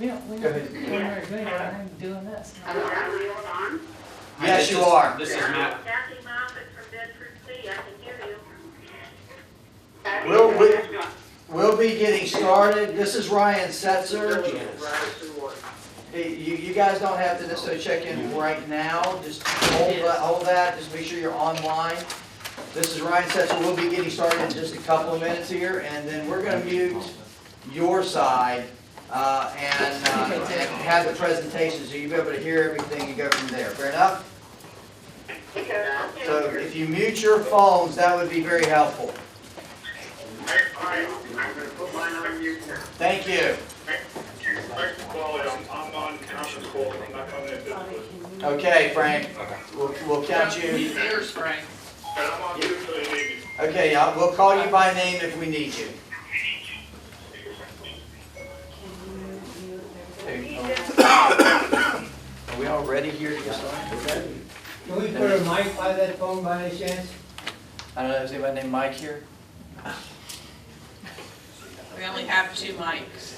We don't Go ahead. do anything, I'm doing this. Yes, you are. This is Matt. Kathy Moffett from Bedford City, I can hear you. We'll be getting started. This is Ryan Setzer. Hey, you guys don't have to necessarily check in right now. Just hold that. Just make sure you're online. This is Ryan Setzer. We'll be getting started in just a couple of minutes here, and then we're going to mute your side and have the presentation so you'll be able to hear everything and go from there. Fair enough? So if you mute your phones, that would be very helpful. I'm going to put mine on mute now. Thank you. First of all, I'm on conference call, I'm not on that business. Okay, Frank. We'll count you. Yours, Frank. But I'm on mute for the meeting. Okay, we'll call you by name if we need you. Are we all ready here to get started? Can we put a mic by that phone by any chance? I don't know, is anybody named Mike here? We only have 2 mics.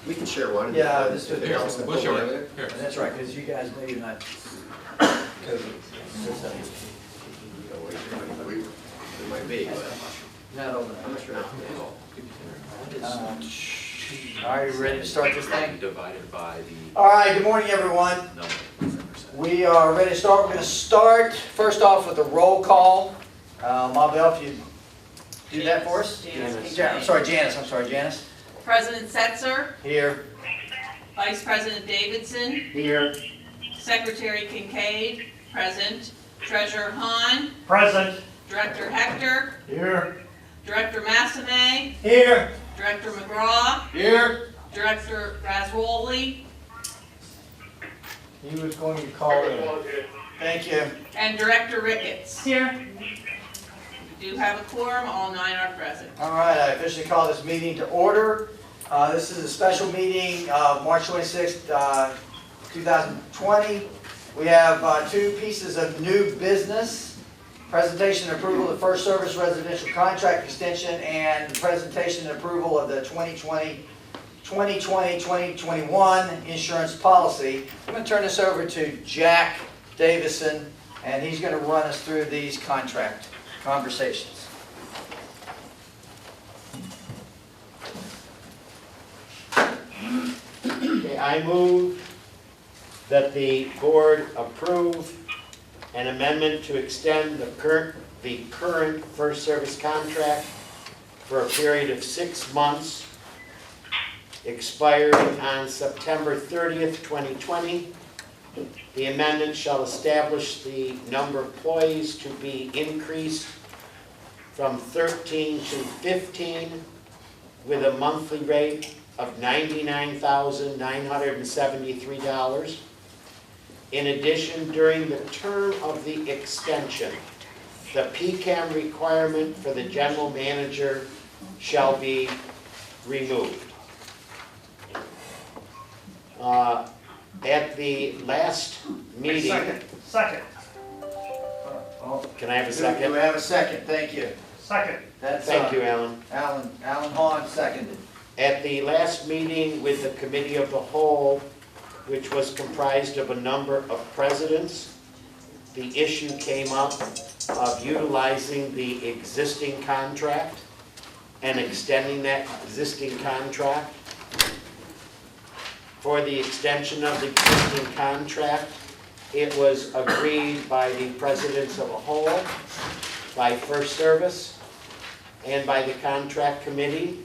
We can share one. Yeah, this is. We'll show it. Here. That's right, because you guys know you're not COVID. It might be, but Not over I'm there. not sure. Are you ready to start this thing? Divided by the All right, good morning, everyone. number. We are ready to start. We're going to start first off with a roll call. Mabel, if you do that for us. Janice. I'm sorry, Janice. President Setzer, Here. Vice President Davidson, Here. Secretary Kincaid, present. Treasurer Hahn, Present. Director Hector, Here. Director Massame, Here. Director McGraw, Here. Director Raswoli, He was going to call in. Thank you. and Director Ricketts. Here. We do have a quorum, all 9 are present. All right, I officially call this meeting to order. This is a special meeting of March 26th, 2020. We have 2 pieces of new business. Presentation and approval of the First Service Residential Contract Extension and presentation and approval of the 2020-2021 insurance policy. I'm going to turn this over to Jack Davison, and he's going to run us through these contract conversations. Okay, I move that the board approve an amendment to extend the current First Service contract for a period of 6 months, expiring on September 30th, 2020. The amendment shall establish the number of employees to be increased from 13 to 15 with a monthly rate of $99,973. In addition, during the term of the extension, the PCAM requirement for the general manager shall be removed. At the last meeting, Second. can I have a Do second? we have a second? Thank you. Second. That's Thank you, Alan. Alan Hahn seconded. At the last meeting with the Committee of the Whole, which was comprised of a number of presidents, the issue came up of utilizing the existing contract and extending that existing contract. For the extension of the existing contract, it was agreed by the presidents of the whole, by First Service, and by the contract committee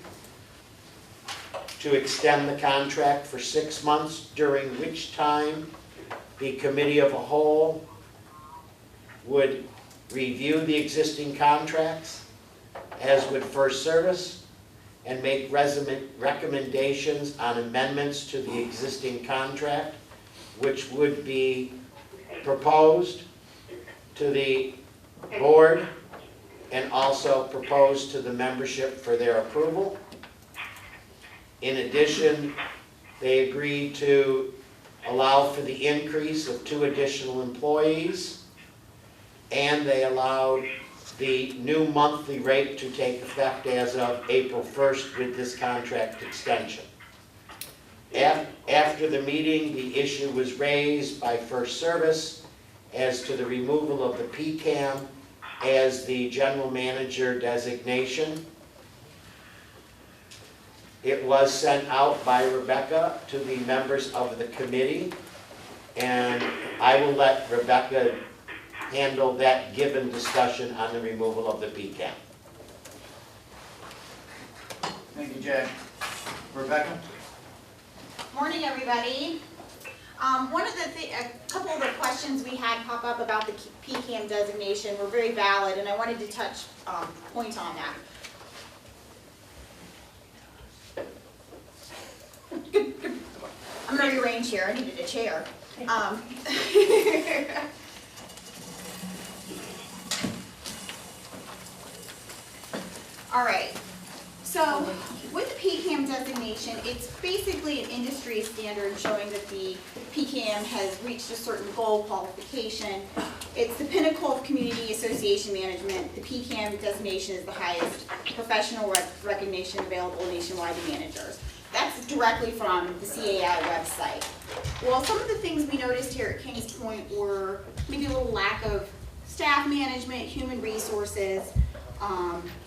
to extend the contract for 6 months, during which time the committee of the whole would review the existing contracts, as would First Service, and make recommendations on amendments to the existing contract, which would be proposed to the board and also proposed to the membership for their approval. In addition, they agreed to allow for the increase of 2 additional employees, and they allowed the new monthly rate to take effect as of April 1st with this contract extension. After the meeting, the issue was raised by First Service as to the removal of the PCAM as the general manager designation. It was sent out by Rebecca to the members of the committee, and I will let Rebecca handle that given discussion on the removal of the PCAM. Thank you, Jay. Rebecca? Morning, everybody. A couple of the questions we had pop up about the PCAM designation were very valid, and I wanted to touch point on that. I'm gonna rearrange here, I needed a chair. All right, so with the PCAM designation, it's basically an industry standard showing that the PCAM has reached a certain goal qualification. It's the pinnacle of community association management. The PCAM designation is the highest professional recognition available nationwide to managers. That's directly from the CAI website. Well, some of the things we noticed here at Kings Point were maybe a little lack of staff management, human resources.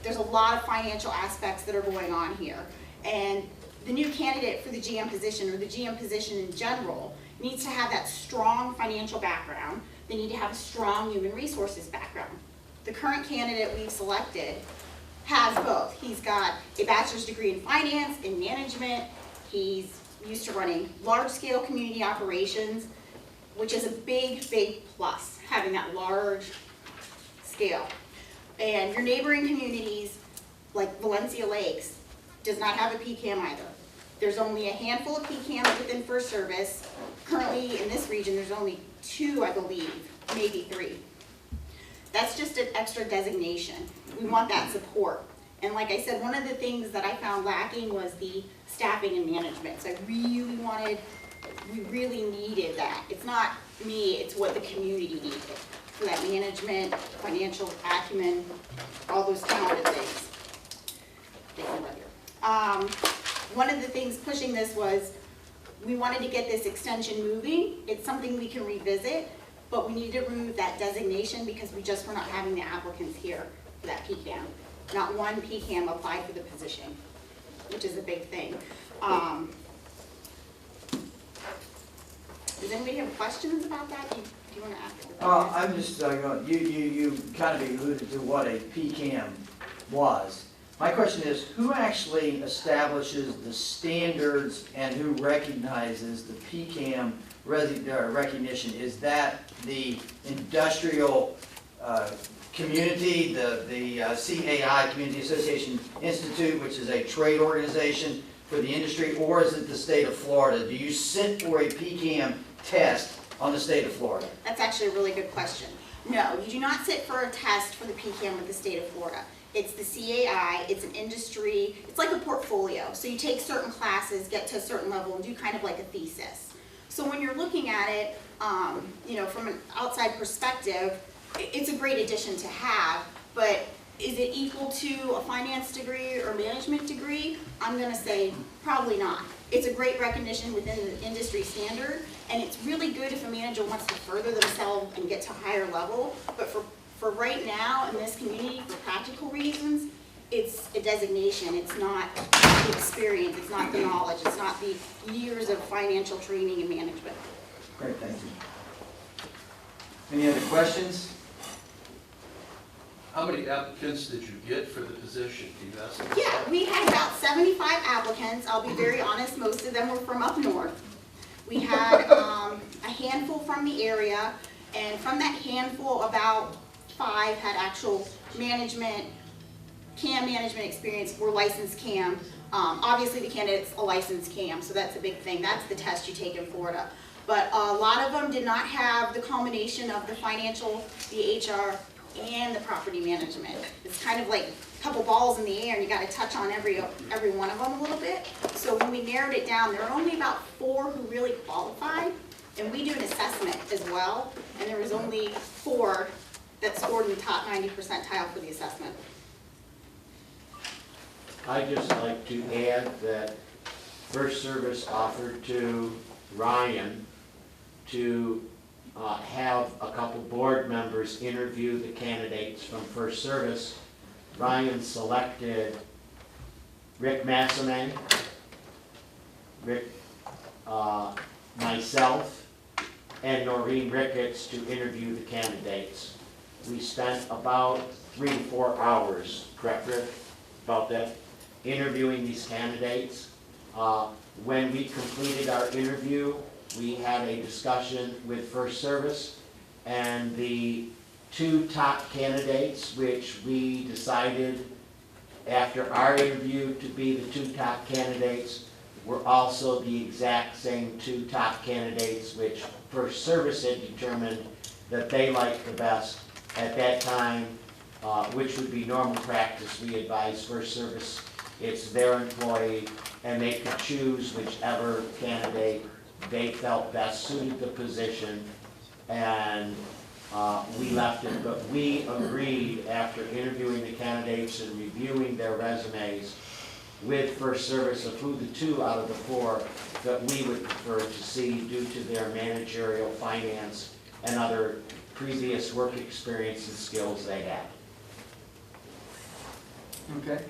There's a lot of financial aspects that are going on here. And the new candidate for the GM position, or the GM position in general, needs to have that strong financial background. They need to have a strong human resources background. The current candidate we've selected has both. He's got a bachelor's degree in finance and management. He's used to running large-scale community operations, which is a big, big plus, having that large scale. And your neighboring communities, like Valencia Lakes, does not have a PCAM either. There's only a handful of PCAMs within First Service. Currently, in this region, there's only 2, I believe, maybe 3. That's just an extra designation. We want that support. And like I said, one of the things that I found lacking was the staffing and management. So we really needed that. It's not me, it's what the community needed. For that management, financial acumen, all those talented things. One of the things pushing this was we wanted to get this extension moving. It's something we can revisit, but we need to remove that designation because we just were not having the applicants here for that PCAM. Not one PCAM applied for the position, which is a big thing. Does anybody have questions about that? Do you want to ask? I'm just, you kind of alluded to what a PCAM was. My question is, who actually establishes the standards and who recognizes the PCAM recognition? Is that the industrial community, the CAI, Community Association Institute, which is a trade organization for the industry, or is it the state of Florida? Do you sit for a PCAM test on the state of Florida? That's actually a really good question. No, you do not sit for a test for the PCAM with the state of Florida. It's the CAI, it's an industry, it's like a portfolio. So you take certain classes, get to a certain level, and do kind of like a thesis. So when you're looking at it, from an outside perspective, it's a great addition to have, but is it equal to a finance degree or management degree? I'm gonna say probably not. It's a great recognition within the industry standard, and it's really good if a manager wants to further themselves and get to a higher level, but for right now in this community, for practical reasons, it's a designation. It's not the experience, it's not the knowledge, it's not the years of financial training and management. Great, thank you. Any other questions? How many applicants did you get for the position? Can you ask them? Yeah, we had about 75 applicants. I'll be very honest, most of them were from up north. We had a handful from the area, and from that handful, about 5 had actual management, CAM management experience, were licensed CAM. Obviously the candidate's a licensed CAM, so that's a big thing. That's the test you take in Florida. But a lot of them did not have the combination of the financial, the HR, and the property management. It's kind of like a couple balls in the air, and you got to touch on every one of them a little bit. So when we narrowed it down, there were only about 4 who really qualified, and we do an assessment as well, and there was only 4 that scored in the top 90 percentile for the assessment. I'd just like to add that First Service offered to Ryan to have a couple board members interview the candidates from First Service. Ryan selected Rick Massame, myself, and Noreen Ricketts to interview the candidates. We spent about 3 to 4 hours, correct, Rick, about that, interviewing these candidates. When we completed our interview, we had a discussion with First Service, and the 2 top candidates, which we decided after our interview to be the 2 top candidates, were also the exact same 2 top candidates which First Service had determined that they liked the best at that time, which would be normal practice. We advise First Service it's their employee, and they could choose whichever candidate they felt best suited the position, and we left it. But we agreed after interviewing the candidates and reviewing their resumes with First Service of who the 2 out of the 4 that we would prefer to see due to their managerial, finance, and other previous work experience and skills they had. Okay.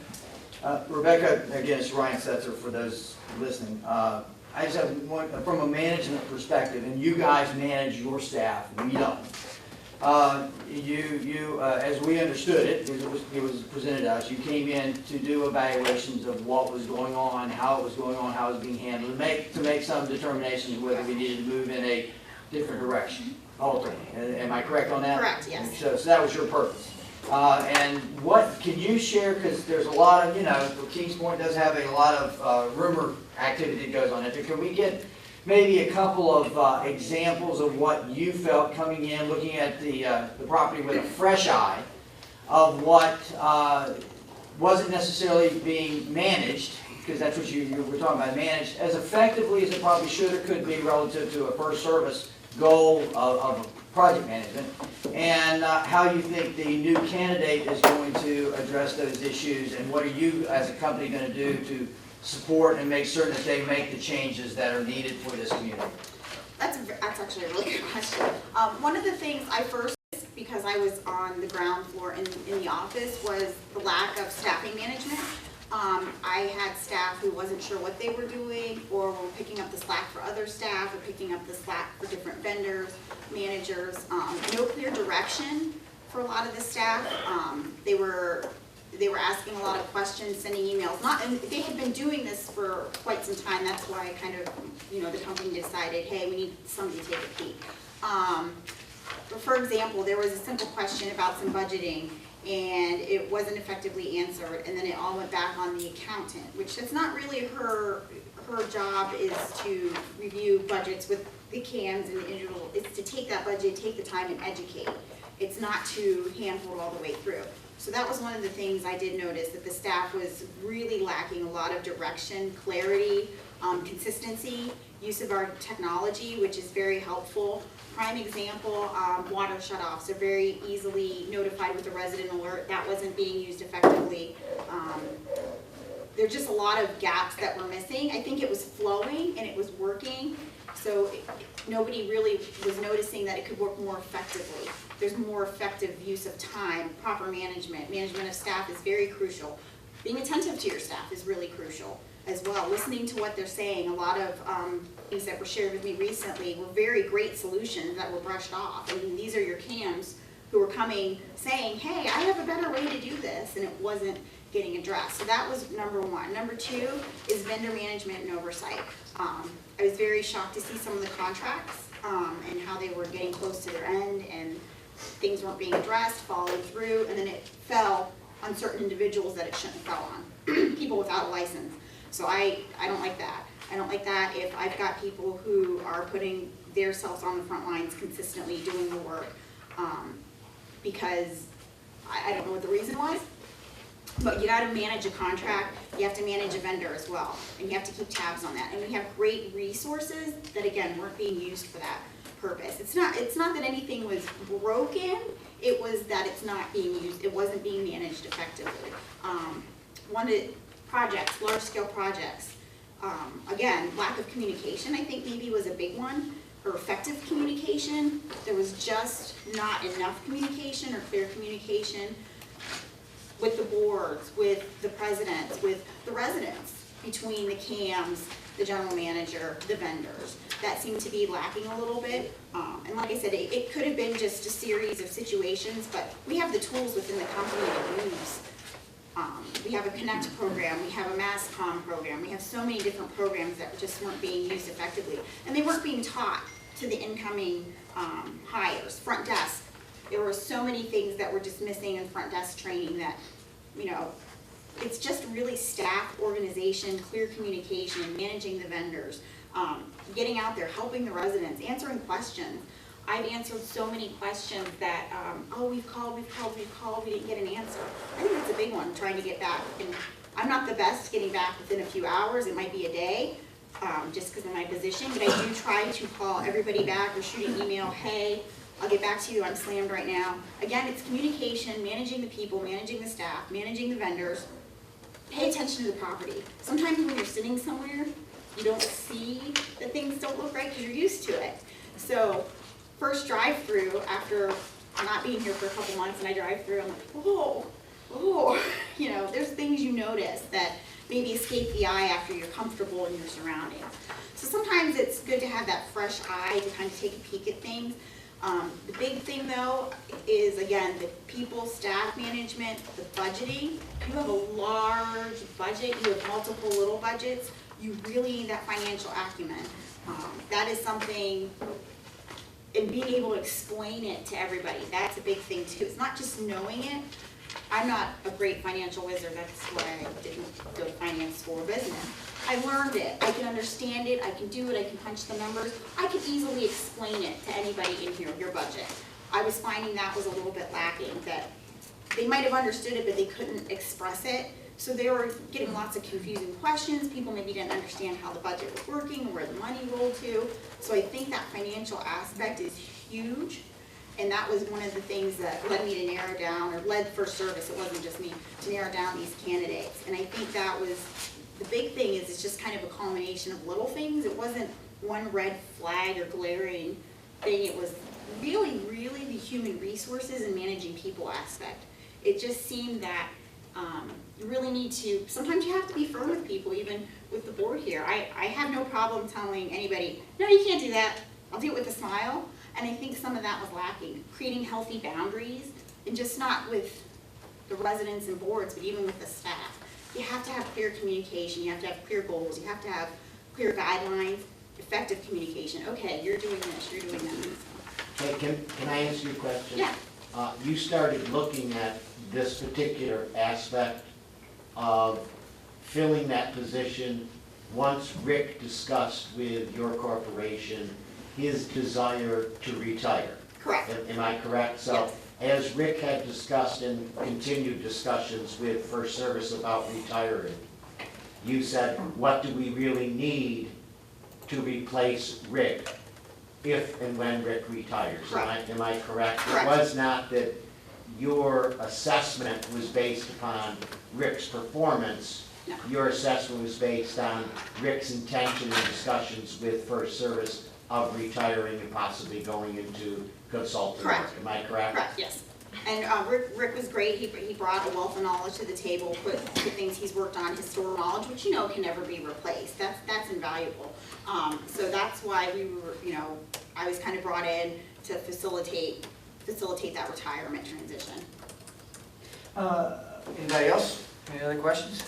Rebecca, again, it's Ryan Setzer for those listening. I just have one, from a management perspective, and you guys manage your staff, we don't. As we understood it, it was presented to us, you came in to do evaluations of what was going on, how it was going on, how it was being handled, to make some determinations whether we needed to move in a different direction, alter. Am I correct on that? Correct, yes. So that was your purpose. And what can you share, because there's a lot of, Kings Point does have a lot of rumor activity that goes on it. Can we get maybe a couple of examples of what you felt coming in, looking at the property with a fresh eye, of what wasn't necessarily being managed, because that's what you were talking about, managed as effectively as it probably should or could be relative to a First Service goal of project management, and how you think the new candidate is going to address those issues, and what are you as a company going to do to support and make certain that they make the changes that are needed for this community? That's actually a really good question. One of the things I first, because I was on the ground floor in the office, was the lack of staffing management. I had staff who wasn't sure what they were doing, or were picking up the slack for other staff, or picking up the slack for different vendors, managers. No clear direction for a lot of the staff. They were asking a lot of questions, sending emails. And they had been doing this for quite some time. That's why kind of, the company decided, hey, we need somebody to take a peek. For example, there was a simple question about some budgeting, and it wasn't effectively answered, and then it all went back on the accountant, which that's not really her job, is to review budgets with the CAMs and the individual. It's to take that budget, take the time and educate. It's not to handhold all the way through. So that was one of the things I did notice, that the staff was really lacking a lot of direction, clarity, consistency, use of our technology, which is very helpful. Prime example, water shutoffs are very easily notified with a resident alert. That wasn't being used effectively. There's just a lot of gaps that were missing. I think it was flowing and it was working, so nobody really was noticing that it could work more effectively. There's more effective use of time, proper management. Management of staff is very crucial. Being attentive to your staff is really crucial as well. Listening to what they're saying. A lot of things that were shared with me recently were very great solutions that were brushed off. And these are your CAMs who were coming saying, hey, I have a better way to do this, and it wasn't getting addressed. So that was number one. Number two is vendor management and oversight. I was very shocked to see some of the contracts and how they were getting close to their end, and things weren't being addressed, following through, and then it fell on certain individuals that it shouldn't have fell on, people without a license. So I don't like that. I don't like that if I've got people who are putting their selves on the front lines consistently doing the work, because I don't know what the reason was, but you gotta manage a contract, you have to manage a vendor as well, and you have to keep tabs on that. And we have great resources that, again, weren't being used for that purpose. It's not that anything was broken, it was that it's not being used, it wasn't being managed effectively. One of the projects, large scale projects, Again, lack of communication, I think maybe was a big one, or effective communication. There was just not enough communication or clear communication with the boards, with the presidents, with the residents, between the CAMs, the general manager, the vendors. That seemed to be lacking a little bit. And like I said, it could have been just a series of situations, but we have the tools within the company to use. We have a Connect program, we have a MassCom program, we have so many different programs that just weren't being used effectively. And they weren't being taught to the incoming hires, front desk. There were so many things that were just missing in front desk training that, you know, it's just really staff organization, clear communication, managing the vendors, getting out there, helping the residents, answering questions. I've answered so many questions that, oh, we've called, we didn't get an answer. I think that's a big one, trying to get back. And I'm not the best getting back within a few hours, it might be a day, just because of my position, but I do try to call everybody back or shoot an email, hey, I'll get back to you, I'm slammed right now. Again, it's communication, managing the people, managing the staff, managing the vendors. Pay attention to the property. Sometimes when you're sitting somewhere, you don't see that things don't look right because you're used to it. So, first drive-through, after not being here for a couple months and I drive through, I'm like, oh, you know, there's things you notice that maybe escape the eye after you're comfortable in your surroundings. So sometimes it's good to have that fresh eye to kind of take a peek at things. The big thing though is, again, the people, staff management, the budgeting. You have a large budget, you have multiple little budgets, you really need that financial acumen. That is something, and being able to explain it to everybody, that's a big thing too. It's not just knowing it. I'm not a great financial wizard, that's why I didn't go to finance school or business. I learned it, I can understand it, I can do it, I can punch the numbers. I could easily explain it to anybody in here, your budget. I was finding that was a little bit lacking, that they might have understood it, but they couldn't express it. So they were getting lots of confusing questions, people maybe didn't understand how the budget was working, or where the money rolled to. So I think that financial aspect is huge. And that was one of the things that led me to narrow down, or led First Service, it wasn't just me, to narrow down these candidates. And I think that was, the big thing is it's just kind of a culmination of little things. It wasn't one red flag or glaring thing. It was really, really the human resources and managing people aspect. It just seemed that you really need to, sometimes you have to be firm with people, even with the board here. I have no problem telling anybody, no, you can't do that. I'll do it with a smile. And I think some of that was lacking, creating healthy boundaries, and just not with the residents and boards, but even with the staff. You have to have clear communication, you have to have clear goals, you have to have clear guidelines, effective communication. Okay, you're doing this, you're doing that. Okay, can I ask you a question? Yeah. You started looking at this particular aspect of filling that position once Rick discussed with your corporation his desire to retire. Correct. Am I correct? So, Yes. as Rick had discussed and continued discussions with First Service about retiring, you said, what do we really need to replace Rick if and when Rick retires? Correct. Am I correct? Correct. It was not that your assessment was based upon Rick's performance. No. Your assessment was based on Rick's intention and discussions with First Service of retiring and possibly going into consulting work. Correct. Am I correct? Correct, yes. And Rick was great, he brought a wealth of knowledge to the table, put the things he's worked on, his store knowledge, which you know can never be replaced, that's invaluable. So that's why we were, you know, I was kind of brought in to facilitate that retirement transition. Anybody else? Any other questions?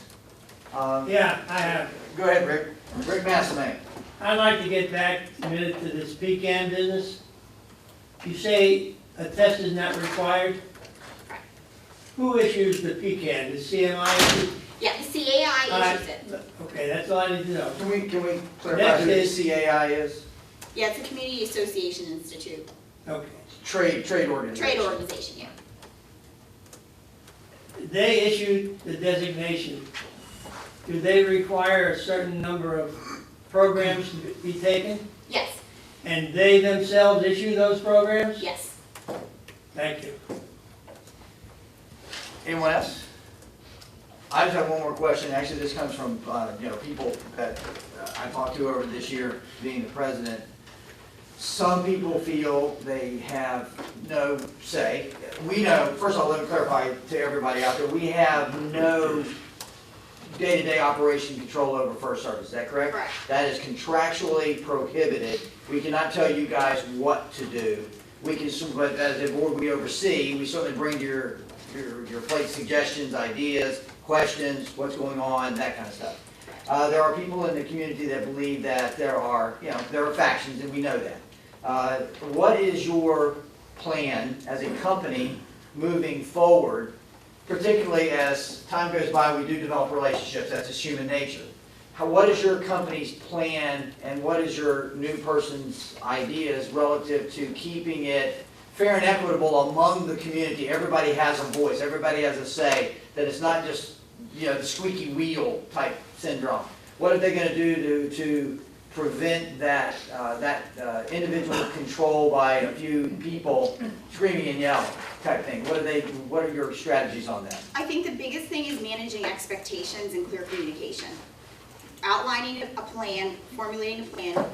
Yeah, I have. Go ahead, Rick. Rick Massaman. I'd like to get back a minute to this pecan business. You say a test is not required? Correct. Who issues the pecan? The CMI issue? Yeah, the CAI issues it. Okay, that's all I need to know. Can we clarify Next who the is- CAI is? Yeah, it's a Community Association Institute, Okay. Trade organization. trade organization, yeah. They issued the designation. Do they require a certain number of programs to be taken? Yes, And they themselves issue those programs? yes. Thank you. Anyone else? I just have one more question. Actually, this comes from, people that I talked to over this year, being the president. Some people feel they have no say. We know, first of all, let me clarify to everybody out there, we have no day-to-day operation control over First Service, is that correct? Correct. That is contractually prohibited. We cannot tell you guys what to do. We can, but as a board we oversee, we certainly bring to your plate suggestions, ideas, questions, what's going on, that kind of stuff. There are people in the community that believe that there are factions, and we know that. What is your plan as a company moving forward, particularly as time goes by, we do develop relationships, that's just human nature. What is your company's plan and what is your new person's ideas relative to keeping it fair and equitable among the community? Everybody has a voice, everybody has a say, that it's not just, the squeaky wheel type syndrome. What are they gonna do to prevent that, individual control by a few people screaming and yelling type thing? What are your strategies on that? I think the biggest thing is managing expectations and clear communication. Outlining a plan, formulating a plan,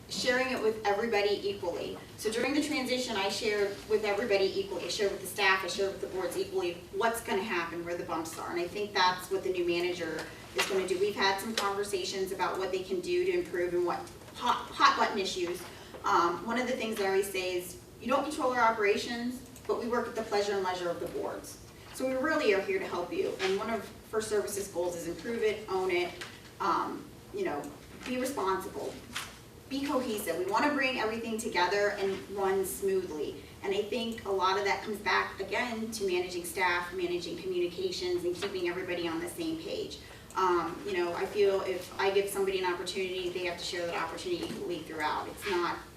sharing it with everybody equally. So during the transition, I shared with everybody equally. I shared with the staff, I shared with the boards equally what's gonna happen, where the bumps are. And I think that's what the new manager is gonna do. We've had some conversations about what they can do to improve and what hot button issues. One of the things I always say is, you don't control our operations, but we work at the pleasure and leisure of the boards. So we really are here to help you. And one of First Service's goals is improve it, own it, be responsible, be cohesive. We want to bring everything together and run smoothly. And I think a lot of that comes back, again, to managing staff, managing communications, and keeping everybody on the same page. I feel if I give somebody an opportunity, they have to share that opportunity equally throughout.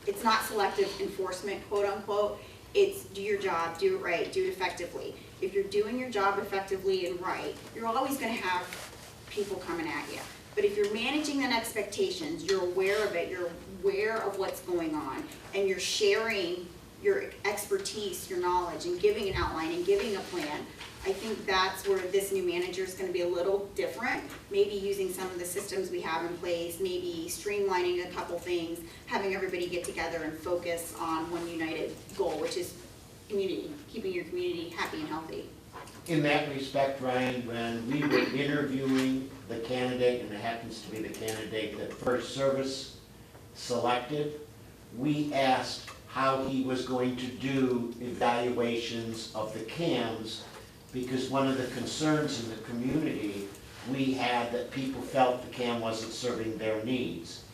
It's not selective enforcement, quote unquote. It's do your job, do it right, do it effectively. If you're doing your job effectively and right, you're always going to have people coming at you. But if you're managing that expectations, you're aware of it, you're aware of what's going on, and you're sharing your expertise, your knowledge, and giving an outline and giving a plan, I think that's where this new manager is going to be a little different, maybe using some of the systems we have in place, maybe streamlining a couple things, having everybody get together and focus on one united goal, which is community, keeping your community happy and healthy. In that respect, Ryan, when we were interviewing the candidate, and it happens to be the candidate that First Service selected, we asked how he was going to do evaluations of the CAMs, because one of the concerns in the community we had that people felt the CAM wasn't serving their needs.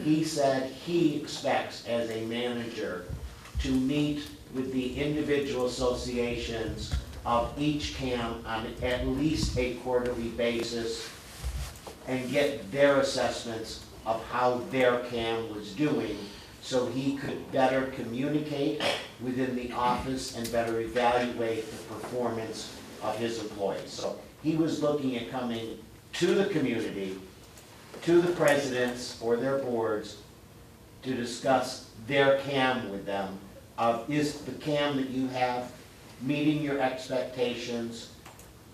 He said he expects, as a manager, to meet with the individual associations of each CAM on at least a quarterly basis and get their assessments of how their CAM was doing, so he could better communicate within the office and better evaluate the performance of his employees. So he was looking at coming to the community, to the presidents or their boards, to discuss their CAM with them. Is the CAM that you have meeting your expectations,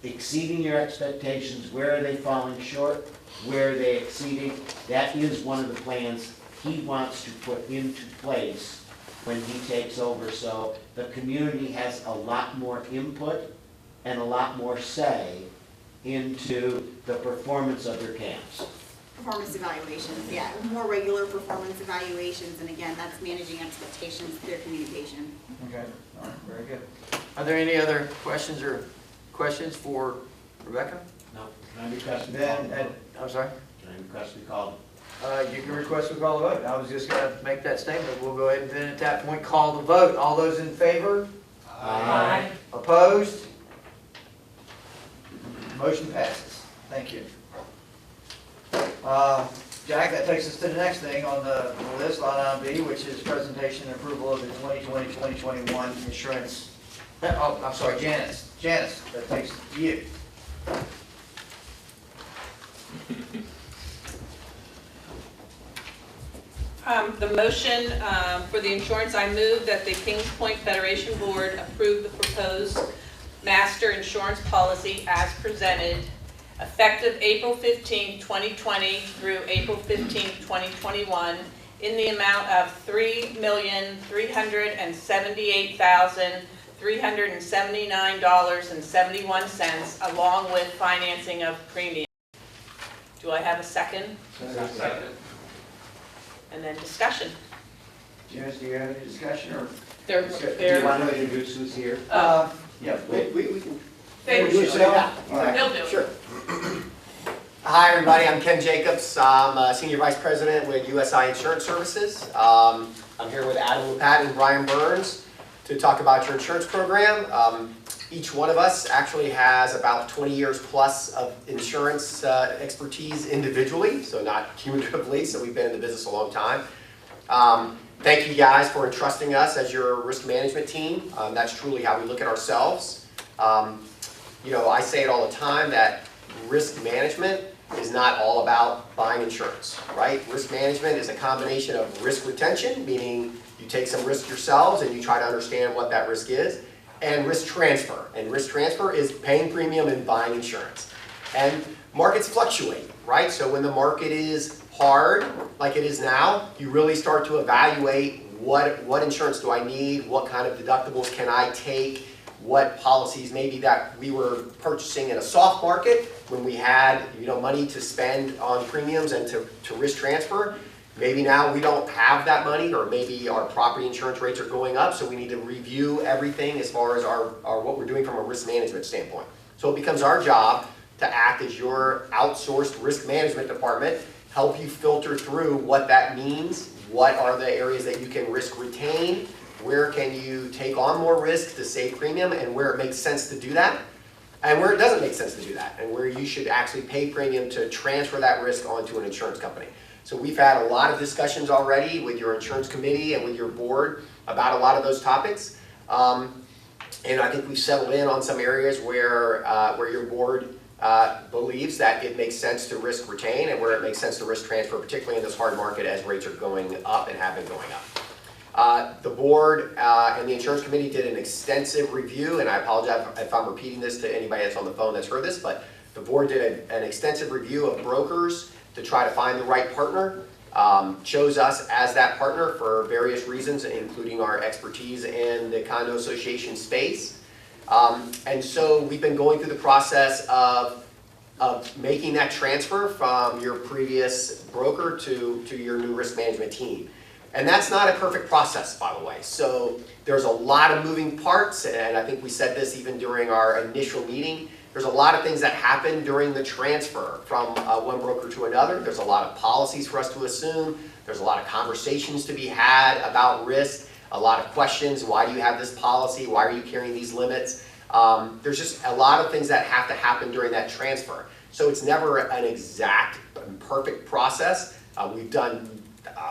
exceeding your expectations? Where are they falling short? Where are they exceeding? That is one of the plans he wants to put into place when he takes over, so the community has a lot more input and a lot more say into the performance of their camps. Performance evaluations, yeah, more regular performance evaluations, and again, that's managing expectations, clear communication. Okay, all right, very good. Are there any other questions for Rebecca? No, can I request we call Then, the vote? I'm sorry? Can I request we call? You can request we call the vote. I was just gonna make that statement. We'll go ahead and then at that point call the vote. All those in favor? Aye. Opposed? Motion passes. Thank you. Jack, that takes us to the next thing on the list, line B, which is presentation and approval of the 2020-2021 insurance. Oh, I'm sorry, Janice. Janice, that takes you. The motion for the insurance, I move that the Kings Point Federation Board approve the proposed master insurance policy as presented, effective April 15, 2020 through April 15, 2021, in the amount of $3,378,379.71, along with financing of premium. Do I have a second? Second. And then discussion. Janice, do you have any discussion or? Do you want to introduce who's here? Yeah, We can. They do it now. all right. They'll do it. Sure. Hi, everybody. I'm Ken Jacobs. I'm Senior Vice President with USI Insurance Services. I'm here with Adam Lepat and Brian Burns to talk about your insurance program. Each one of us actually has about 20 years plus of insurance expertise individually, so not cumulatively, so we've been in the business a long time. Thank you guys for entrusting us as your risk management team. That's truly how we look at ourselves. You know, I say it all the time that risk management is not all about buying insurance, right? Risk management is a combination of risk retention, meaning you take some risk yourselves and you try to understand what that risk is, and risk transfer. And risk transfer is paying premium and buying insurance. And markets fluctuate, right? So when the market is hard, like it is now, you really start to evaluate what insurance do I need, what kind of deductibles can I take, what policies maybe that we were purchasing in a soft market when we had money to spend on premiums and to risk transfer. Maybe now we don't have that money, or maybe our property insurance rates are going up, so we need to review everything as far as our what we're doing from a risk management standpoint. So it becomes our job to act as your outsourced risk management department, help you filter through what that means, what are the areas that you can risk retain, where can you take on more risk to save premium, and where it makes sense to do that, and where it doesn't make sense to do that, and where you should actually pay premium to transfer that risk onto an insurance company. So we've had a lot of discussions already with your insurance committee and with your board about a lot of those topics. And I think we've settled in on some areas where your board believes that it makes sense to risk retain and where it makes sense to risk transfer, particularly in this hard market as rates are going up and have been going up. The board and the insurance committee did an extensive review, and I apologize if I'm repeating this to anybody that's on the phone that's heard this, but the board did an extensive review of brokers to try to find the right partner, chose us as that partner for various reasons, including our expertise in the condo association space. And so we've been going through the process of making that transfer from your previous broker to your new risk management team. And that's not a perfect process, by the way. So there's a lot of moving parts, and I think we said this even during our initial meeting. There's a lot of things that happen during the transfer from one broker to another. There's a lot of policies for us to assume. There's a lot of conversations to be had about risk, a lot of questions. Why do you have this policy? Why are you carrying these limits? There's just a lot of things that have to happen during that transfer. So it's never an exact and perfect process. We've done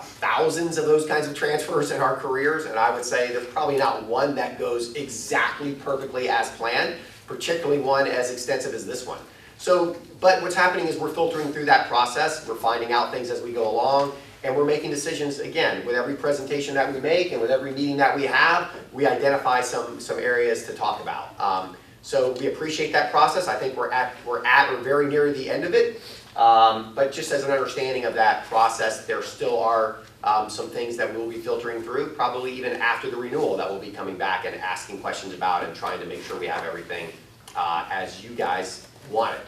thousands of those kinds of transfers in our careers, and I would say there's probably not one that goes exactly perfectly as planned, particularly one as extensive as this one. So, but what's happening is we're filtering through that process, we're finding out things as we go along, and we're making decisions, again, with every presentation that we make and with every meeting that we have, we identify some areas to talk about. So we appreciate that process. I think we're at or very near the end of it. But just as an understanding of that process, there still are some things that we'll be filtering through, probably even after the renewal, that we'll be coming back and asking questions about and trying to make sure we have everything as you guys want it.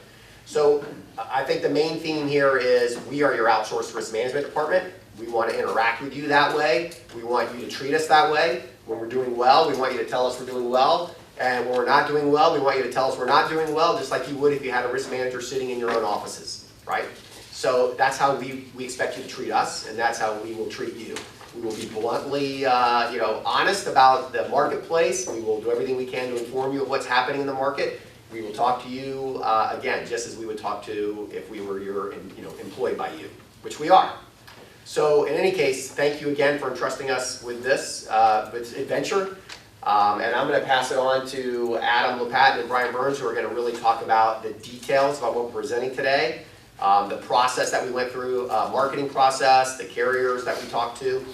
So I think the main theme here is we are your outsourced risk management department. We want to interact with you that way. We want you to treat us that way. When we're doing well, we want you to tell us we're doing well. And when we're not doing well, we want you to tell us we're not doing well, just like you would if you had a risk manager sitting in your own offices. Right? So that's how we expect you to treat us, and that's how we will treat you. We will be bluntly honest about the marketplace. We will do everything we can to inform you of what's happening in the market. We will talk to you, again, just as we would talk to if we were employed by you, which we are. So in any case, thank you again for entrusting us with this adventure. And I'm going to pass it on to Adam Lepat and Brian Burns, who are going to really talk about the details about what we're presenting today. The process that we went through, marketing process, the carriers that we talked to.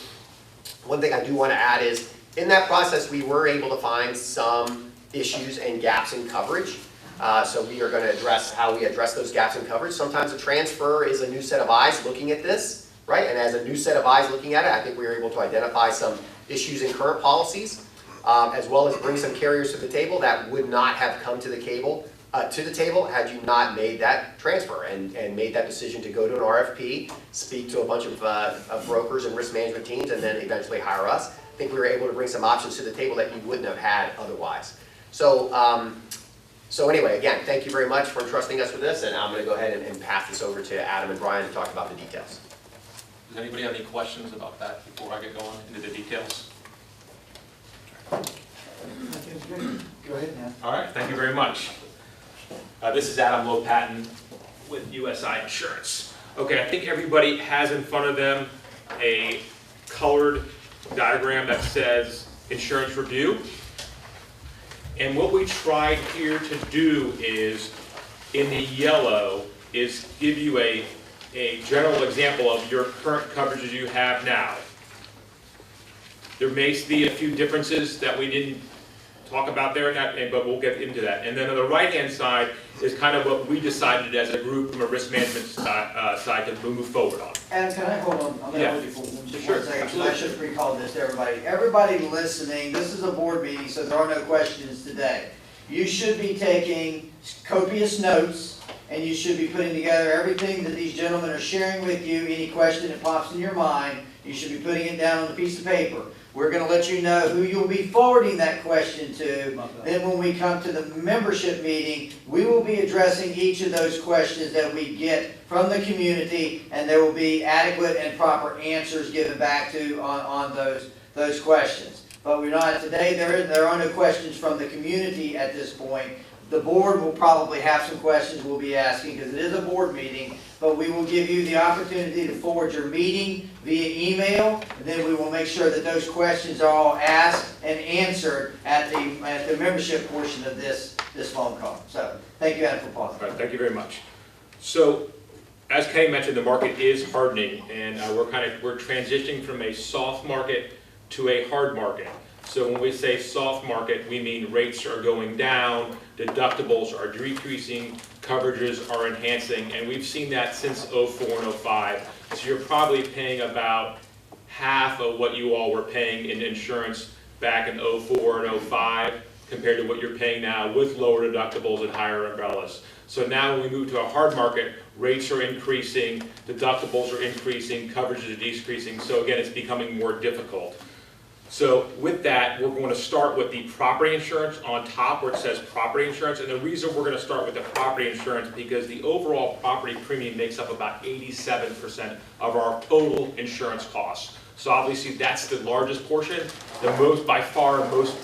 One thing I do want to add is, in that process, we were able to find some issues and gaps in coverage. So we are going to address how we address those gaps in coverage. Sometimes a transfer is a new set of eyes looking at this, right? And as a new set of eyes looking at it, I think we were able to identify some issues in current policies, as well as bring some carriers to the table that would not have come to the table had you not made that transfer and made that decision to go to an RFP, speak to a bunch of brokers and risk management teams, and then eventually hire us. I think we were able to bring some options to the table that you wouldn't have had otherwise. So anyway, again, thank you very much for entrusting us with this, and I'm going to go ahead and pass this over to Adam and Brian to talk about the details. Does anybody have any questions about that before I get going into the details? Go ahead now. All right, thank you very much. This is Adam Lopatin with USI Insurance. Okay, I think everybody has in front of them a colored diagram that says insurance review. And what we tried here to do is, in the yellow, is give you a general example of your current coverages you have now. There may be a few differences that we didn't talk about there, but we'll get into that. And then on the right-hand side is kind of what we decided as a group from a risk management side to move forward on. And can I hold on? I'm going to hold you for just one second, because I should recall this to everybody. Everybody listening, this is a board meeting, so there are no questions today. You should be taking copious notes, and you should be putting together everything that these gentlemen are sharing with you. Any question that pops in your mind, you should be putting it down on a piece of paper. We're going to let you know who you'll be forwarding that question to. Then when we come to the membership meeting, we will be addressing each of those questions that we get from the community, and there will be adequate and proper answers given back to on those questions. But we're not today. There are no questions from the community at this point. The board will probably have some questions we'll be asking because it is a board meeting, but we will give you the opportunity to forward your meeting via email, and then we will make sure that those questions are all asked and answered at the membership portion of this phone call. So thank you, Adam, for pausing. All right, thank you very much. So, as Kenny mentioned, the market is hardening, and we're transitioning from a soft market to a hard market. So when we say soft market, we mean rates are going down, deductibles are decreasing, coverages are enhancing, and we've seen that since 04 and 05. So you're probably paying about half of what you all were paying in insurance back in 04 and 05 compared to what you're paying now with lower deductibles and higher umbrellas. So now when we move to a hard market, rates are increasing, deductibles are increasing, coverages are decreasing, so again, it's becoming more difficult. So with that, we're going to start with the property insurance on top where it says property insurance. And the reason we're going to start with the property insurance because the overall property premium makes up about 87% of our total insurance costs. So obviously that's the largest portion, by far most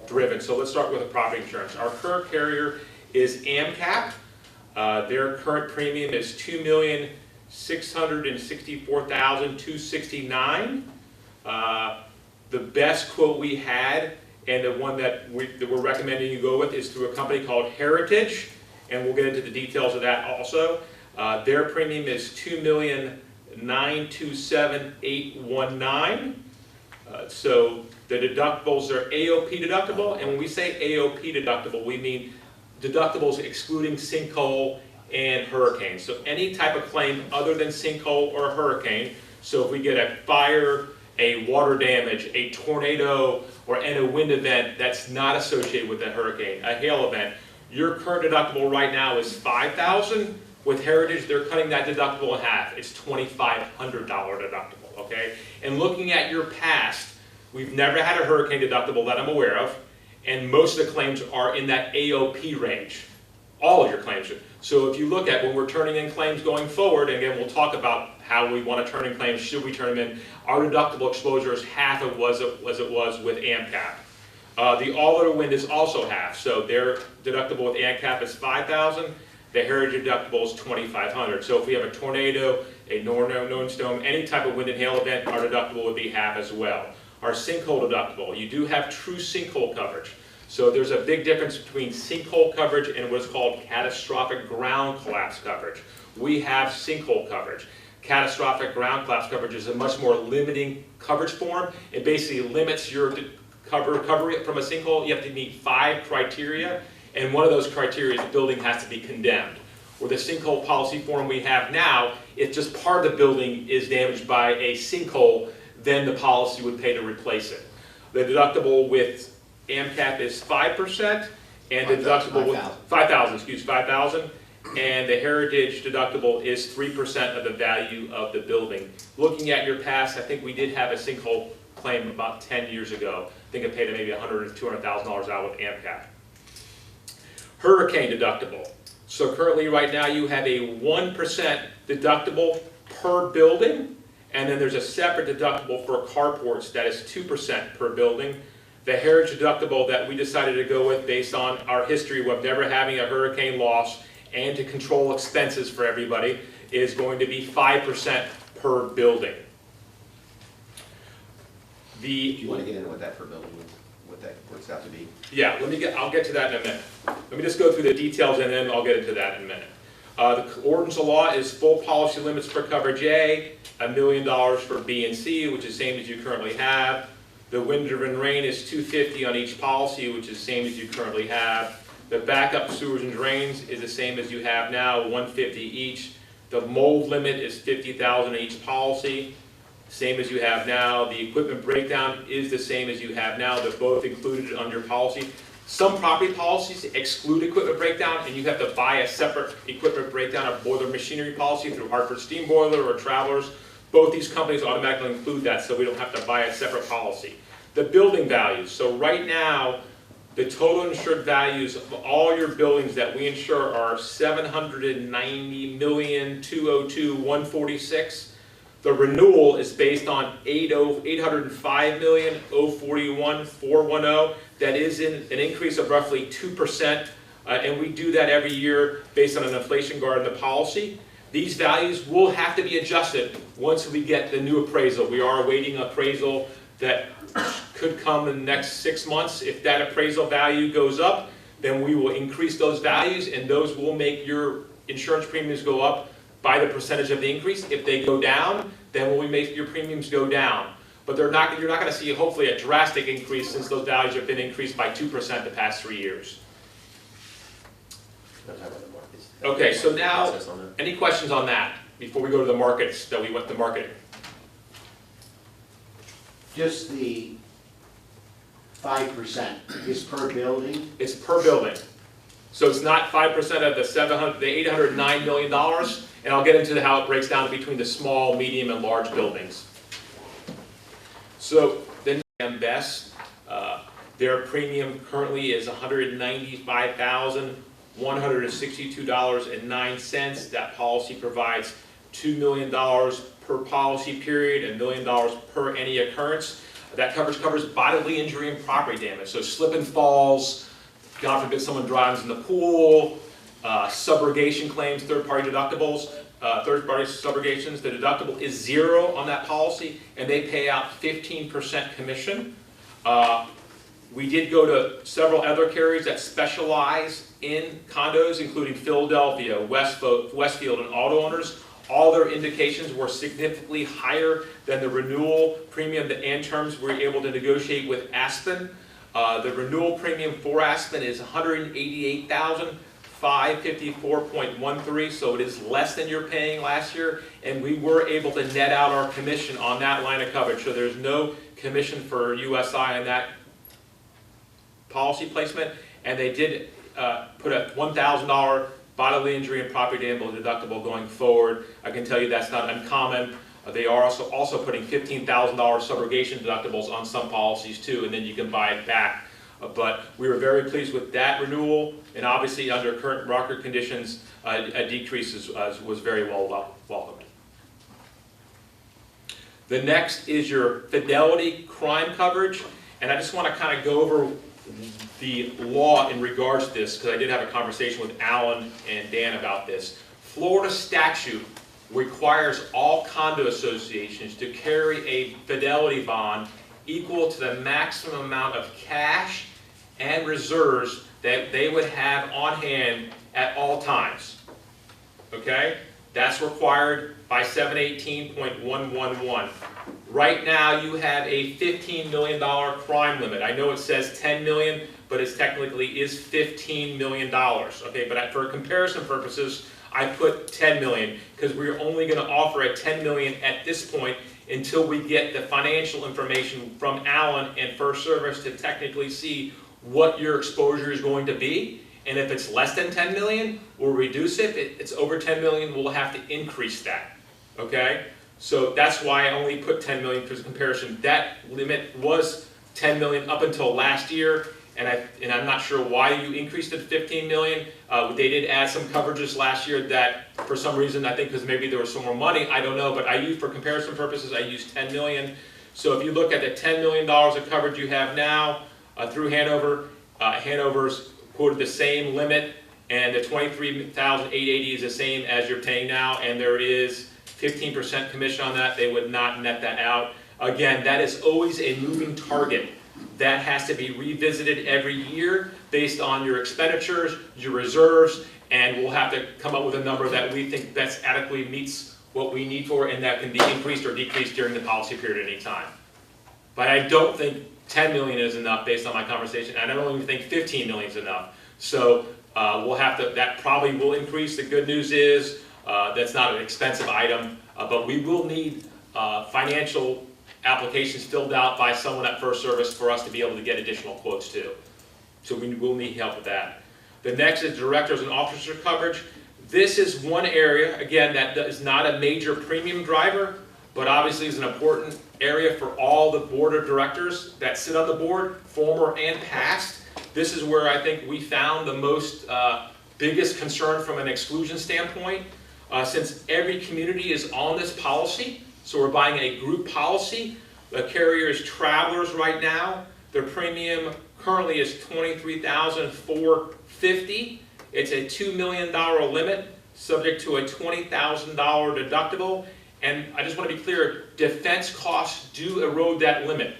driven. So let's start with the property insurance. Our current carrier is AMCAP. Their current premium is $2,664,269. The best quote we had, and the one that we're recommending you go with, is through a company called Heritage, and we'll get into the details of that also. Their premium is $2,927,819. So the deductibles are AOP deductible, and when we say AOP deductible, we mean deductibles excluding sinkhole and hurricane. So any type of claim other than sinkhole or hurricane. So if we get a fire, a water damage, a tornado, or a wind event that's not associated with a hurricane, a hail event, your current deductible right now is $5,000. With Heritage, they're cutting that deductible in half. It's $2,500 deductible, okay? And looking at your past, we've never had a hurricane deductible that I'm aware of, and most of the claims are in that AOP range. All of your claims are. So if you look at when we're turning in claims going forward, and again, we'll talk about how we want to turn in claims, should we turn them in, our deductible exposure is half of what it was with AMCAP. The all other wind is also half, so their deductible with AMCAP is $5,000, the Heritage deductible is $2,500. So if we have a tornado, a snowstorm, any type of wind and hail event, our deductible would be half as well. Our sinkhole deductible, you do have true sinkhole coverage. So there's a big difference between sinkhole coverage and what's called catastrophic ground collapse coverage. We have sinkhole coverage. Catastrophic ground collapse coverage is a much more limiting coverage form. It basically limits your recovery from a sinkhole, you have to meet 5 criteria, and one of those criteria is the building has to be condemned. Or the sinkhole policy form we have now, if just part of the building is damaged by a sinkhole, then the policy would pay to replace it. The deductible with AMCAP is 5%, and the deductible with 5,000, and the heritage deductible is 3% of the value of the building. Looking at your past, I think we did have a sinkhole claim about 10 years ago. I think it paid maybe $100,000 or $200,000 out with AMCAP. Hurricane deductible. So currently, right now, you have a 1% deductible per building, and then there's a separate deductible for carports that is 2% per building. The heritage deductible that we decided to go with based on our history of never having a hurricane loss and to control expenses for everybody is going to be 5% per building. Do you want to get into what that per building, what that works out to be? Yeah, I'll get to that in a minute. Let me just go through the details and then I'll get into that in a minute. The ordinance of law is full policy limits for coverage A, $1 million for B and C, which is the same as you currently have. The wind driven rain is $250 on each policy, which is the same as you currently have. The backup sewers and drains is the same as you have now, $150 each. The mold limit is $50,000 on each policy, same as you have now. The equipment breakdown is the same as you have now. They're both included under policy. Some property policies exclude equipment breakdown, and you have to buy a separate equipment breakdown of boiler machinery policy through Hartford Steam Boiler or Travelers. Both these companies automatically include that, so we don't have to buy a separate policy. The building values. So right now, the total insured values of all your buildings that we insure are $790,202,146. The renewal is based on $805,041,410. That is an increase of roughly 2%, and we do that every year based on an inflation guard in the policy. These values will have to be adjusted once we get the new appraisal. We are awaiting appraisal that could come in the next 6 months. If that appraisal value goes up, then we will increase those values, and those will make your insurance premiums go up by the percentage of the increase. If they go down, then we make your premiums go down. But you're not going to see, hopefully, a drastic increase since those values have been increased by 2% the past 3 years. Okay, so now, any questions on that before we go to the markets that we went to marketing? Just the 5% is per building? It's per building. So it's not 5% of the $809 million, and I'll get into how it breaks down between the small, medium, and large buildings. So the Best, their premium currently is $195,162.09. That policy provides $2 million per policy period, $1 million per any occurrence. That coverage covers bodily injury and property damage. So slip and falls, God forbid someone drives in the pool, subrogation claims, third-party deductibles, third-party subrogations. The deductible is 0 on that policy, and they pay out 15% commission. We did go to several other carriers that specialize in condos, including Philadelphia, Westfield, and auto owners. All their indications were significantly higher than the renewal premium and terms we were able to negotiate with Aspen. The renewal premium for Aspen is $188,554.13, so it is less than you're paying last year, and we were able to net out our commission on that line of coverage, so there's no commission for USI on that policy placement, and they did put a $1,000 bodily injury and property damage deductible going forward. I can tell you that's not uncommon. They are also putting $15,000 subrogation deductibles on some policies too, and then you can buy it back. But we were very pleased with that renewal, and obviously under current market conditions, a decrease was very well welcomed. The next is your fidelity crime coverage, and I just want to kind of go over the law in regards to this, because I did have a conversation with Alan and Dan about this. Florida statute requires all condo associations to carry a fidelity bond equal to the maximum amount of cash and reserves that they would have on hand at all times. Okay? That's required by 718.111. Right now, you have a $15 million crime limit. I know it says 10 million, but it technically is $15 million, okay? But for comparison purposes, I put 10 million, because we're only gonna offer a 10 million at this point until we get the financial information from Alan and First Service to technically see what your exposure is going to be. And if it's less than 10 million, we'll reduce it. If it's over 10 million, we'll have to increase that, okay? So that's why I only put 10 million for comparison. That limit was 10 million up until last year, and I'm not sure why you increased it to 15 million. They did add some coverages last year that, for some reason, I think because maybe there was some more money, I don't know, but I used, for comparison purposes, I used 10 million. So if you look at the $10 million of coverage you have now through Hanover, Hanover's quoted the same limit, and the $23,880 is the same as you're paying now, and there is 15% commission on that. They would not net that out. Again, that is always a moving target. That has to be revisited every year based on your expenditures, your reserves, and we'll have to come up with a number that we think best adequately meets what we need for, and that can be increased or decreased during the policy period at any time. But I don't think 10 million is enough based on my conversation. I don't even think 15 million is enough. So we'll have to, that probably will increase. The good news is that's not an expensive item, but we will need financial applications filled out by someone at First Service for us to be able to get additional quotes too. So we will need help with that. The next is directors and officer coverage. This is one area, again, that is not a major premium driver, but obviously is an important area for all the board of directors that sit on the board, former and past. This is where I think we found the most biggest concern from an exclusion standpoint. Since every community is on this policy, so we're buying a group policy. The carrier is Travelers right now. Their premium currently is $23,450. It's a $2 million limit, subject to a $20,000 deductible. And I just want to be clear, defense costs do erode that limit.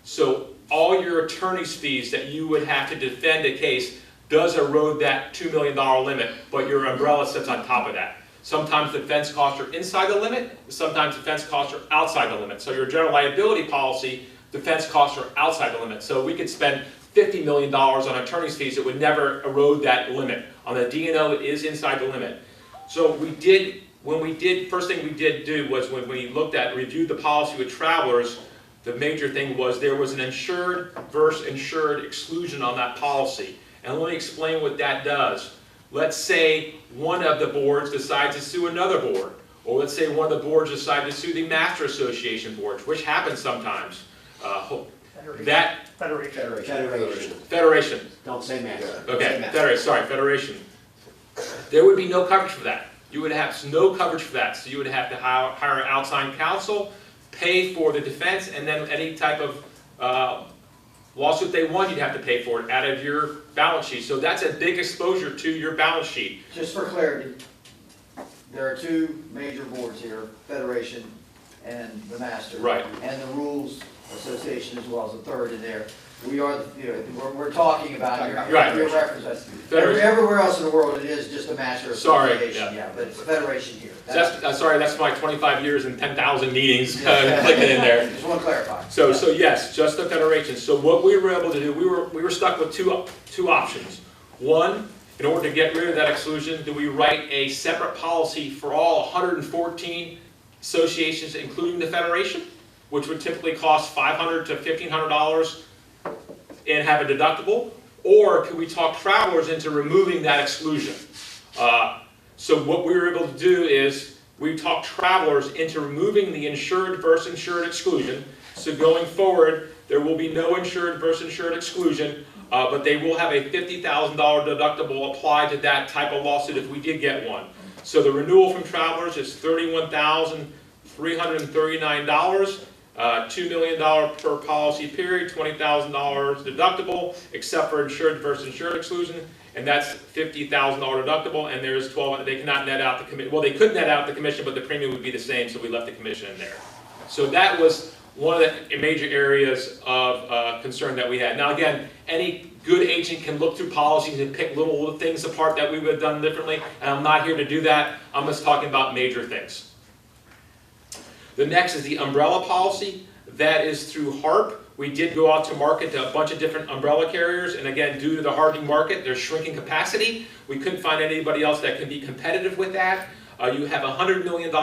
So all your attorney's fees that you would have to defend a case does erode that $2 million limit, but your umbrella sits on top of that. Sometimes defense costs are inside the limit, sometimes defense costs are outside the limit. So your general liability policy, defense costs are outside the limit. So we could spend $50 million on attorney's fees, it would never erode that limit. On the D&O, it is inside the limit. So first thing we did do was when we reviewed the policy with Travelers, the major thing was there was an insured versus insured exclusion on that policy. And let me explain what that does. Let's say one of the boards decides to sue another board, or let's say one of the boards decides to sue the Master Association boards, which happens sometimes. Federation. Don't say master. Okay, Federation. There would be no coverage for that. You would have no coverage for that, so you would have to hire outside counsel, pay for the defense, and then any type of lawsuit they won, you'd have to pay for it out of your balance sheet. So that's a big exposure to your balance sheet. Just for clarity, there are two major boards here, Federation and the Master. Right. And the Rules Association as well as a third in there. We are, we're talking about, you're representing. Everywhere else in the world, it is just a Master Association. Yeah, but it's a Federation here. That's my 25 years and 10,000 meetings clicking in there. Just want to clarify. So yes, just the Federation. So what we were able to do, we were stuck with two options. One, in order to get rid of that exclusion, do we write a separate policy for all 114 associations, including the Federation, which would typically cost $500 to $1,500 and have a deductible? Or could we talk Travelers into removing that exclusion? So what we were able to do is we talked Travelers into removing the insured versus insured exclusion. So going forward, there will be no insured versus insured exclusion, but they will have a $50,000 deductible applied to that type of lawsuit if we did get one. So the renewal from Travelers is $31,339. $2 million per policy period, $20,000 deductible, except for insured versus insured exclusion, and that's $50,000 deductible, and there's 12, they cannot net out the commission, well, they could net out the commission, but the premium would be the same, so we left the commission in there. So that was one of the major areas of concern that we had. Now again, any good agent can look through policies and pick little things apart that we would have done differently, and I'm not here to do that. I'm just talking about major things. The next is the umbrella policy. That is through HARP. We did go out to market to a bunch of different umbrella carriers, and again, due to the hardening market, there's shrinking capacity. We couldn't find anybody else that can be competitive with that. You have a $100 million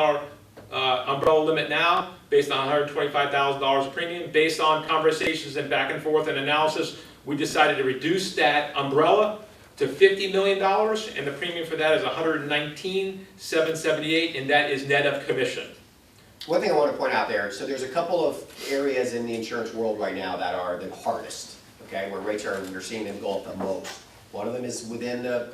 umbrella limit now, based on $125,000 premium. Based on conversations and back and forth and analysis, we decided to reduce that umbrella to $50 million, and the premium for that is $119,778, and that is net of commission. One thing I want to point out there, so there's a couple of areas in the insurance world right now that are the hardest, okay, where rates are, you're seeing them go up the most. One of them is within the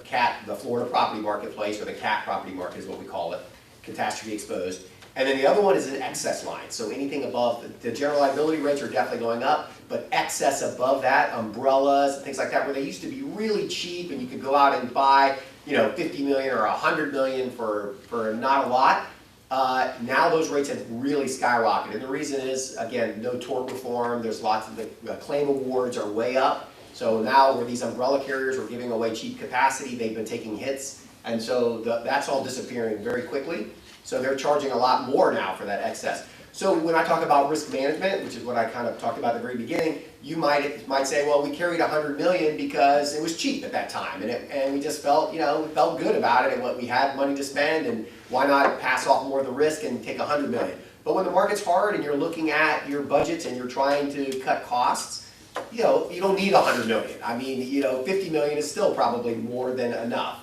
Florida property marketplace, or the CAT property market is what we call it, catastrophe exposed. And then the other one is an excess line, so anything above, the general liability rates are definitely going up, but excess above that, umbrellas and things like that, where they used to be really cheap and you could go out and buy, you know, 50 million or 100 million for not a lot. Now those rates have really skyrocketed. And the reason is, again, no tort reform, there's lots of the claim awards are way up. So now where these umbrella carriers are giving away cheap capacity, they've been taking hits. And so that's all disappearing very quickly. So they're charging a lot more now for that excess. So when I talk about risk management, which is what I kind of talked about at the very beginning, you might say, well, we carried 100 million because it was cheap at that time, and we just felt, you know, we felt good about it, and what we had money to spend, and why not pass off more of the risk and take 100 million? But when the market's hard and you're looking at your budgets and you're trying to cut costs, you know, you don't need 100 million. I mean, you know, 50 million is still probably more than enough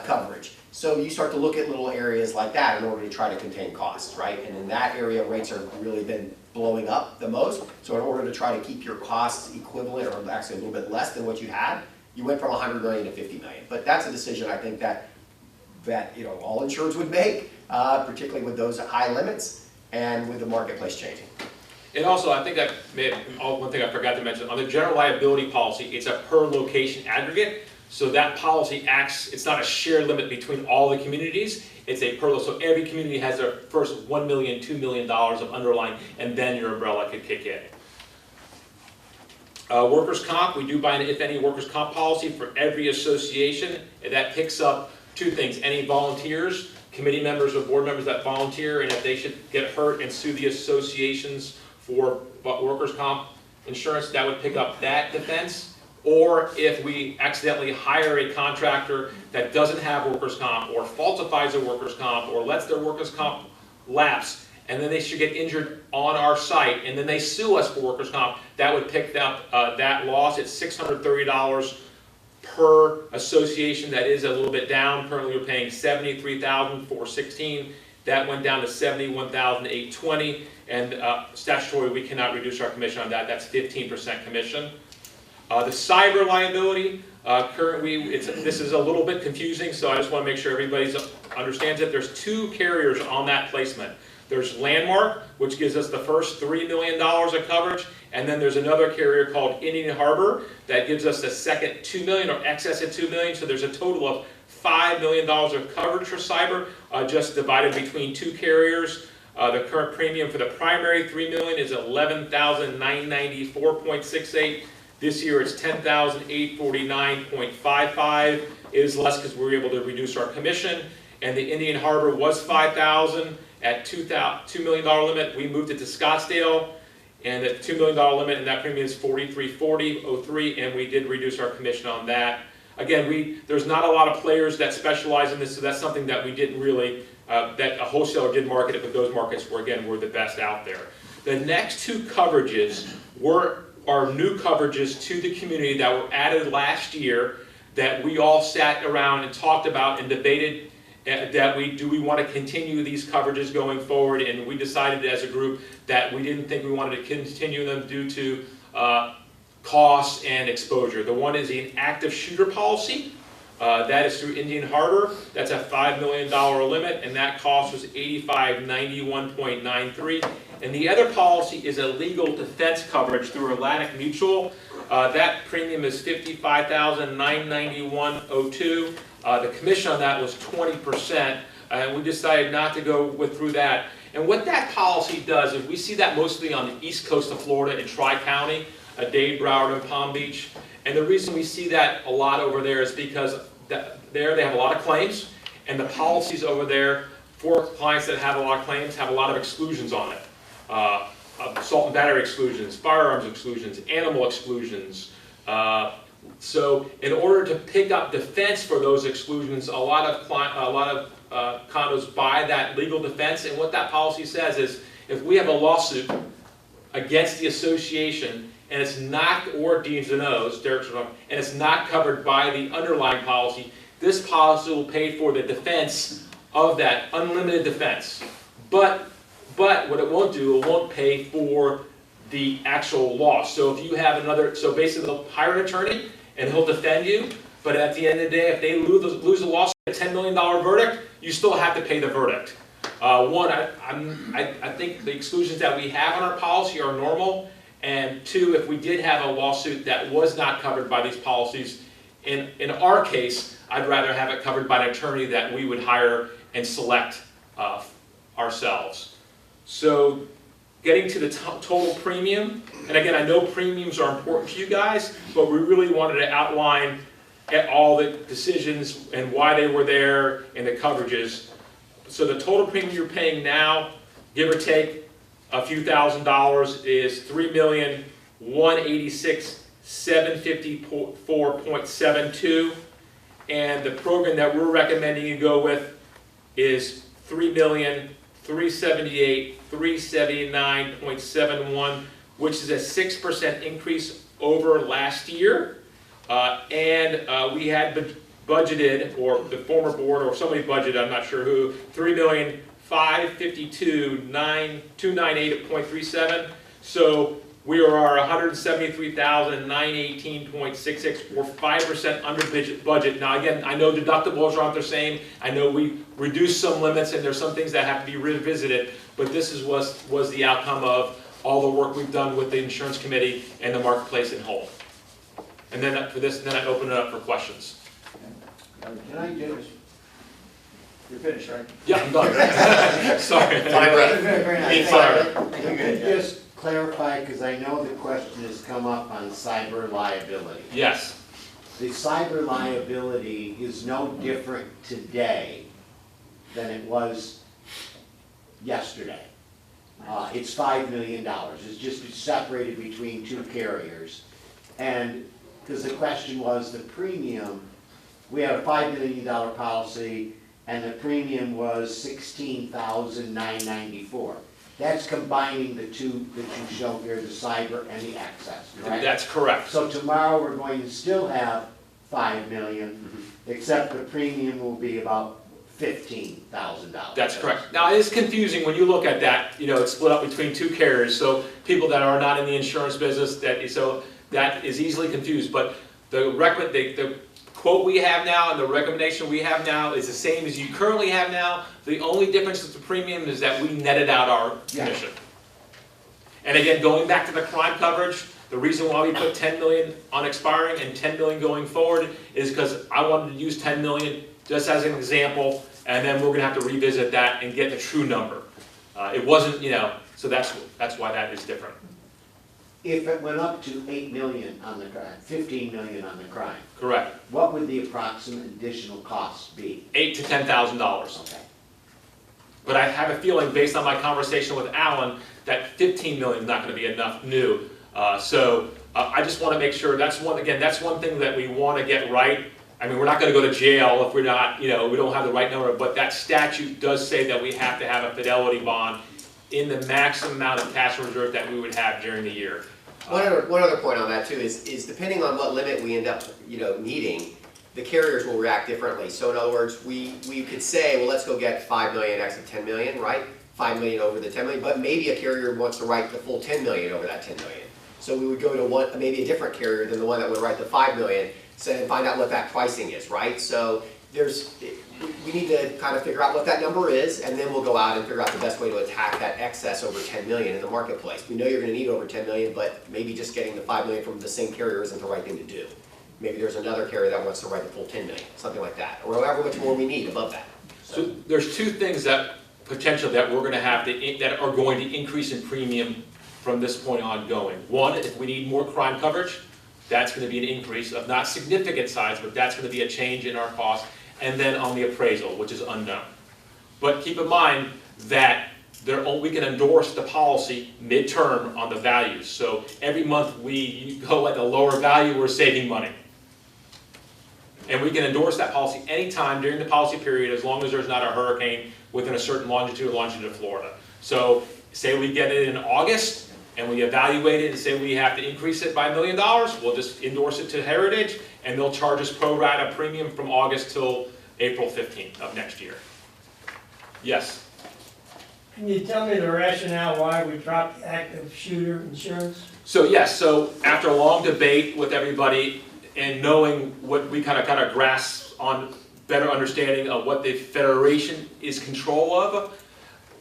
coverage. So you start to look at little areas like that in order to try to contain costs, right? And in that area, rates have really been blowing up the most. So in order to try to keep your costs equivalent, or actually a little bit less than what you had, you went from 100 million to 50 million. But that's a decision I think that you know, all insurers would make, particularly with those high limits and with the marketplace changing. And also, I think one thing I forgot to mention, on the general liability policy, it's a per location aggregate. So that policy acts, it's not a shared limit between all the communities, it's a per, so every community has their first $1 million, $2 million of underlying, and then your umbrella could kick in. Workers' comp, we do buy an if any workers' comp policy for every association, and that picks up two things: any volunteers, committee members or board members that volunteer, and if they should get hurt and sue the associations for workers' comp insurance, that would pick up that defense. Or if we accidentally hire a contractor that doesn't have workers' comp, or falsifies a workers' comp, or lets their workers' comp lapse, and then they should get injured on our site, and then they sue us for workers' comp, that would pick up that loss at $630 per association. That is a little bit down. Currently we're paying $73,416. That went down to $71,820, and statutory we cannot reduce our commission on that. That's 15% commission. The cyber liability, currently this is a little bit confusing, so I just want to make sure everybody understands it. There's two carriers on that placement. There's Landmark, which gives us the first $3 million of coverage, and then there's another carrier called Indian Harbor that gives us the second $2 million, or excess of $2 million. So there's a total of $5 million of coverage for cyber, just divided between two carriers. The current premium for the primary $3 million is $11,994.68. This year it's $10,849.55. It is less because we were able to reduce our commission. And the Indian Harbor was $5,000 at $2 million limit. We moved it to Scottsdale, and at $2 million limit, and that premium is $43.40.03, and we did reduce our commission on that. Again, there's not a lot of players that specialize in this, so that's something that we didn't really, that a wholesaler did market it, but those markets were the best out there. The next two coverages are new coverages to the community that were added last year, that we all sat around and talked about and debated that do we want to continue these coverages going forward, and we decided as a group that we didn't think we wanted to continue them due to costs and exposure. The one is an active shooter policy. That is through Indian Harbor. That's a $5 million limit, and that cost was $8591.93. And the other policy is a legal defense coverage through Atlantic Mutual. That premium is $55,991.02. The commission on that was 20%, and we decided not to go through that. And what that policy does is, we see that mostly on the east coast of Florida in Tri-County, Dade, Broward, and Palm Beach. And the reason we see that a lot over there is because there they have a lot of claims, and the policies over there for clients that have a lot of claims, have a lot of exclusions on it. Assault and battery exclusions, firearms exclusions, animal exclusions. So in order to pick up defense for those exclusions, a lot of condos buy that legal defense, and what that policy says is, if we have a lawsuit against the association, and it's not, or D's and O's, and it's not covered by the underlying policy, this policy will pay for the defense of that unlimited defense. But what it won't do, it won't pay for the actual loss. So if you have another, so basically they'll hire an attorney and he'll defend you, but at the end of the day, if they lose a lawsuit, a $10 million verdict, you still have to pay the verdict. One, I think the exclusions that we have in our policy are normal, and two, if we did have a lawsuit that was not covered by these policies, in our case, I'd rather have it covered by an attorney that we would hire and select ourselves. So getting to the total premium, and again, I know premiums are important to you guys, but we really wanted to outline all the decisions and why they were there and the coverages. So the total premium you're paying now, give or take a few $1,000s, is $3,186,754.72, and the program that we're recommending you go with is $3,378,379.71, which is a 6% increase over last year. We had budgeted, or the former board, or somebody budgeted, I'm not sure who, $3,552,298.37. So we are $173,918.66. We're 5% under budget. Now again, I know deductibles aren't the same. I know we reduced some limits, and there's some things that have to be revisited. But this was the outcome of all the work we've done with the insurance committee and the marketplace in whole. And then I open it up for questions. Can I just, You're finished, right? Yeah, I'm done. Sorry. Very nice. Sorry. can you just clarify, because I know the question has come up on cyber liability. Yes. The cyber liability is no different today than it was yesterday. It's $5 million. It's just separated between two carriers. And because the question was the premium, we had a $5 million policy and the premium was $16,994. That's combining the two that you show here, the cyber and the excess, correct? That's correct. So tomorrow we're going to still have $5 million, except the premium will be about $15,000. That's correct. Now, it is confusing when you look at that, it's split up between two carriers, so people that are not in the insurance business, that is easily confused. But the quote we have now and the recommendation we have now is the same as you currently have now. The only difference with the premium is that we netted out our commission. And again, going back to the crime coverage, the reason why we put 10 million on expiring and 10 million going forward is because I wanted to use 10 million just as an example, and then we're going to have to revisit that and get the true number. It wasn't, so that's why that is different. If it went up to 8 million on the crime, 15 million on the crime, Correct. what would the approximate additional cost be? $8,000 to $10,000. Okay. But I have a feeling, based on my conversation with Alan, that 15 million is not going to be enough new. So I just want to make sure that's one thing that we want to get right. I mean, we're not going to go to jail if we're not, we don't have the right number, but that statute does say that we have to have a fidelity bond in the maximum amount of cash reserve that we would have during the year. One other point on that too is depending on what limit we end up, needing, the carriers will react differently. So in other words, we could say, well, let's go get 5 million X of 10 million, right? 5 million over the 10 million, but maybe a carrier wants to write the full 10 million over that 10 million. So we would go to maybe a different carrier than the one that would write the 5 million, and find out what that pricing is, right? So we need to kind of figure out what that number is, and then we'll go out and figure out the best way to attack that excess over 10 million in the marketplace. We know you're going to need over 10 million, but maybe just getting the 5 million from the same carrier isn't the right thing to do. Maybe there's another carrier that wants to write the full 10 million, something like that, or however much more we need above that. So there's two things that potentially that we're going to have that are going to increase in premium from this point on going. One, if we need more crime coverage, that's going to be an increase of not significant size, but that's going to be a change in our cost. And then on the appraisal, which is unknown. But keep in mind that we can endorse the policy midterm on the values. So every month we go at a lower value, we're saving money. And we can endorse that policy anytime during the policy period as long as there's not a hurricane within a certain longitude of Florida. So say we get it in August and we evaluate it and say we have to increase it by $1 million, we'll just endorse it to Heritage and they'll charge us pro rata premium from August till April 15th of next year. Yes? Can you tell me the rationale why we dropped the active shooter insurance? So yes, so after a long debate with everybody and knowing what we kind of grasp on better understanding of what the Federation is control of,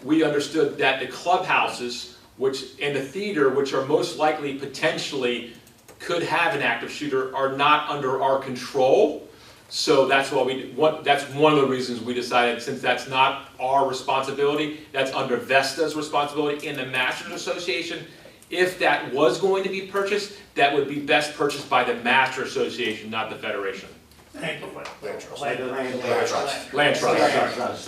we understood that the clubhouses and the theater, which are most likely potentially could have an active shooter, are not under our control. So that's why that's one of the reasons we decided, since that's not our responsibility, that's under Vesta's responsibility in the Masters Association. If that was going to be purchased, that would be best purchased by the Master Association, not the Federation. Thank you. Land trust. Land trust. Land trust.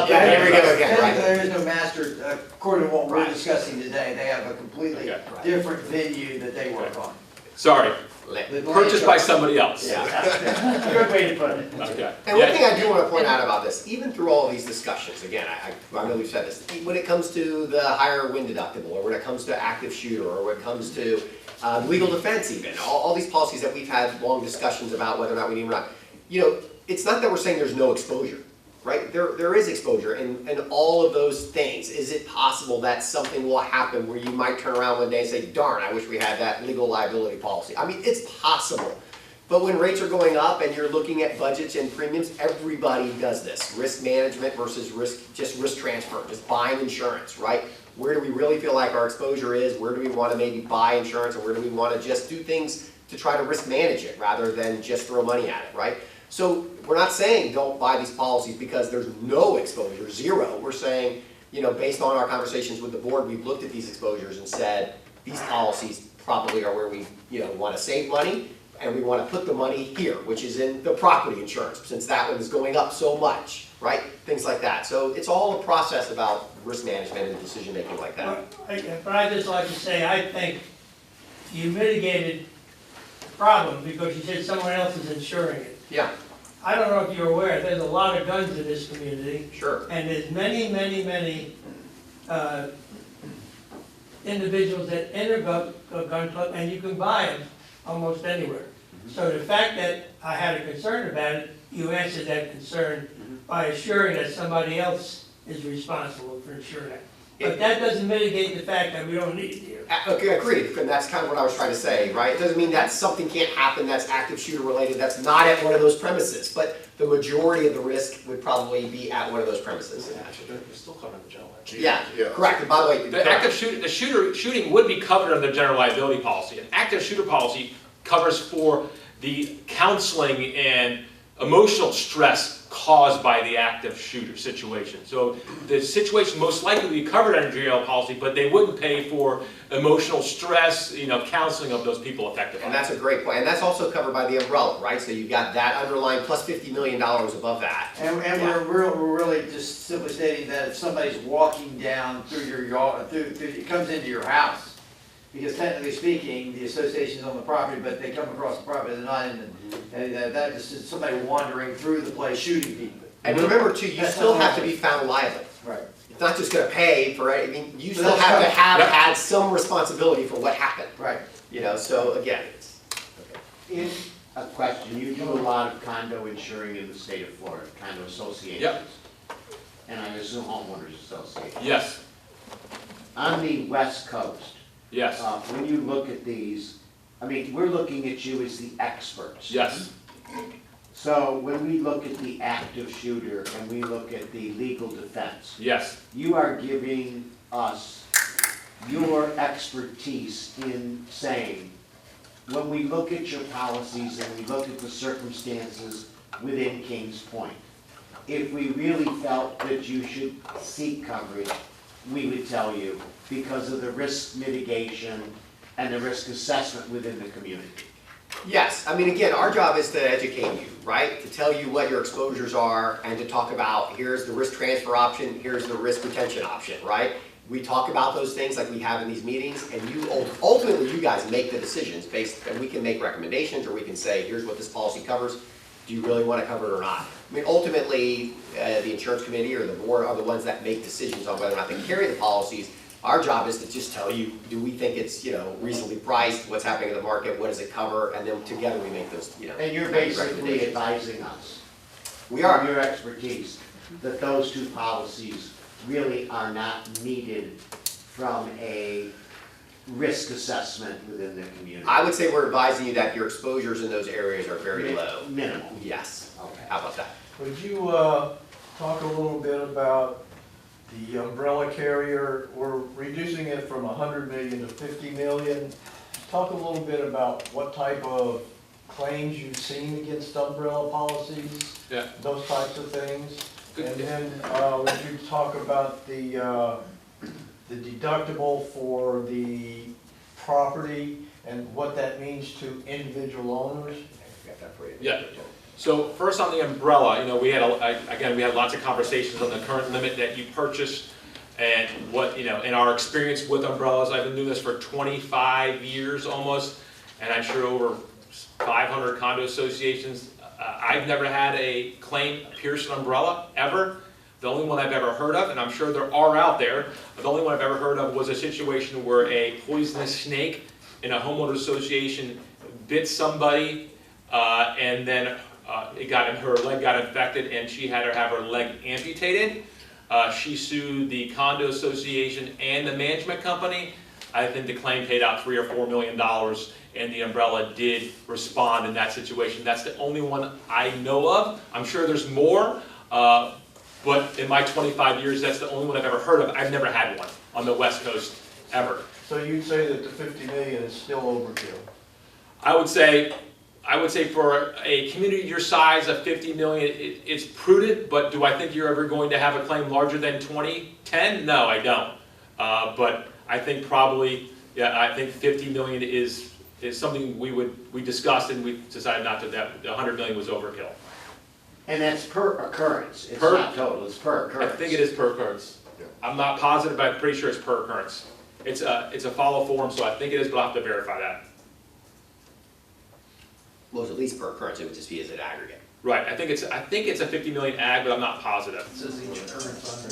There we go again, right. There is no master, according to what we're discussing today, they have a completely Okay. different venue that they work on. Sorry, The purchased by somebody else. Yeah. Good way to put it. Okay. And one thing I do want to point out about this, even through all of these discussions, again, I know we've said this, when it comes to the higher wind deductible, or when it comes to active shooter, or when it comes to legal defense even, all these policies that we've had long discussions about whether or not we need them or not, it's not that we're saying there's no exposure, right? There is exposure in all of those things. Is it possible that something will happen where you might turn around one day and say, darn, I wish we had that legal liability policy? I mean, it's possible. But when rates are going up and you're looking at budgets and premiums, everybody does this. Risk management versus risk transfer, just buying insurance, right? Where do we really feel like our exposure is? Where do we want to maybe buy insurance, or where do we want to just do things to try to risk manage it rather than just throw money at it, right? So we're not saying don't buy these policies because there's no exposure, zero. We're saying, based on our conversations with the board, we've looked at these exposures and said, these policies probably are where we, want to save money, and we want to put the money here, which is in the property insurance, since that one is going up so much, right? Things like that. So it's all a process about risk management and decision making like that. But I just like to say, I think you mitigated the problem because you said someone else is insuring it. Yeah, I don't know if you're aware, there's a lot of guns in this community, sure. and there's many individuals that enter a gun club, and you can buy them almost anywhere. So the fact that I had a concern about it, you answered that concern by assuring that somebody else is responsible for insuring it. But that doesn't mitigate the fact that we don't need it here. Okay, agreed, and that's kind of what I was trying to say, right? It doesn't mean that something can't happen that's active shooter related, that's not at one of those premises, but the majority of the risk would probably be at one of those premises. They're still covering the general liability. Yeah, correct, and by the way. The active shooting would be covered under the general liability policy. An active shooter policy covers for the counseling and emotional stress caused by the active shooter situation. So the situation most likely would be covered under GL policy, but they wouldn't pay for emotional stress, counseling of those people affected by it. And that's a great point, and that's also covered by the umbrella, right? So you've got that underlying plus $50 million above that. And we're really just simply stating that if somebody's walking down through your yard, it comes into your house, because technically speaking, the association's on the property, but they come across the property, they're not in the, that is just somebody wandering through the place shooting people. And remember too, you still have to be found liable. Right. It's not just gonna pay for it, I mean, you So still that's have to covered. have Yep. had some responsibility for what happened. Right. So again, it's. In a question, you do a lot of condo insuring in the state of Florida, condo associations. Yep. And I assume homeowners associations. Yes, On the west coast, yes, when you look at these, I mean, we're looking at you as the experts. yes. So when we look at the active shooter and we look at the legal defense, Yes, you are giving us your expertise in saying, when we look at your policies and we look at the circumstances within Kings Point, if we really felt that you should seek coverage, we would tell you because of the risk mitigation and the risk assessment within the community. Yes, I mean, again, our job is to educate you, right? To tell you what your exposures are and to talk about, here's the risk transfer option, here's the risk retention option, right? We talk about those things like we have in these meetings, and you, ultimately, you guys make the decisions based, and we can make recommendations, or we can say, here's what this policy covers. Do you really want to cover it or not? I mean, ultimately, the insurance committee or the board are the ones that make decisions on whether or not they carry the policies. Our job is to just tell you, do we think it's, reasonably priced, what's happening in the market, what does it cover, and then together we make those, And you're basically advising us, We are. from your expertise, that those two policies really are not needed from a risk assessment within the community. I would say we're advising you that your exposures in those areas are very low. Minimal. Yes. Okay. How about that? Would you talk a little bit about the umbrella carrier? We're reducing it from 100 million to 50 million. Talk a little bit about what type of claims you've seen against umbrella policies, Yeah. those types of things. Good. And then would you talk about the deductible for the property and what that means to individual owners? Yeah. So first on the umbrella, we had, we had lots of conversations on the current limit that you purchased and what, in our experience with umbrellas, I've been doing this for 25 years almost, and I'm sure over 500 condo associations. I've never had a claim pierce an umbrella, ever. The only one I've ever heard of, and I'm sure there are out there, the only one I've ever heard of was a situation where a poisonous snake in a homeowner association bit somebody, and then her leg got infected and she had to have her leg amputated. She sued the condo association and the management company. I think the claim paid out $3 or $4 million, and the umbrella did respond in that situation. That's the only one I know of. I'm sure there's more, but in my 25 years, that's the only one I've ever heard of. I've never had one on the West Coast, ever. So you'd say that the 50 million is still overkill? I would say for a community your size of 50 million, it's prudent, but do I think you're ever going to have a claim larger than 2010? No, I don't. But I think probably, I think 50 million is something we discussed and we decided not to, that 100 million was overkill. And that's per occurrence, it's Per- not total, it's per occurrence. I think it is per occurrance. I'm not positive, but I'm pretty sure it's per occurrence. It's a follow form, so I think it is, but I'll have to verify that. Well, it's at least per occurrence, it would just be as an aggregate. Right, I think it's a 50 million ag, but I'm not positive. It says each occurrence under.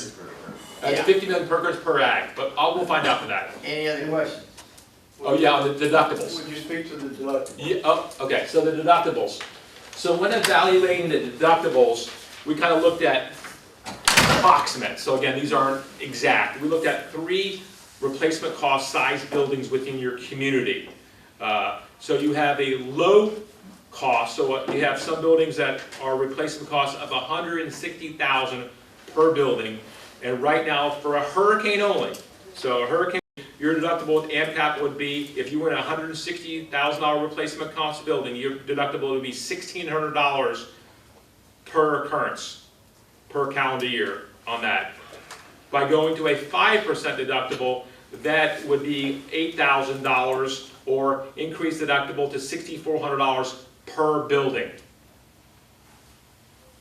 It's Yeah. 50 million per occurrence per ag, but we'll find out for that. Any other questions? Oh yeah, on the deductibles. Would you speak to the deductible? Yeah, okay, so the deductibles. So when evaluating the deductibles, we kind of looked at approximate. So again, these aren't exact. We looked at 3 replacement cost size buildings within your community. So you have a low cost, so you have some buildings that are replacement costs of $160,000 per building. And right now, for a hurricane only, so a hurricane, your deductible with AMCAP would be, if you were in a $160,000 replacement cost building, your deductible would be $1,600 per occurrence, per calendar year on that. By going to a 5% deductible, that would be $8,000, or increase deductible to $6,400 per building.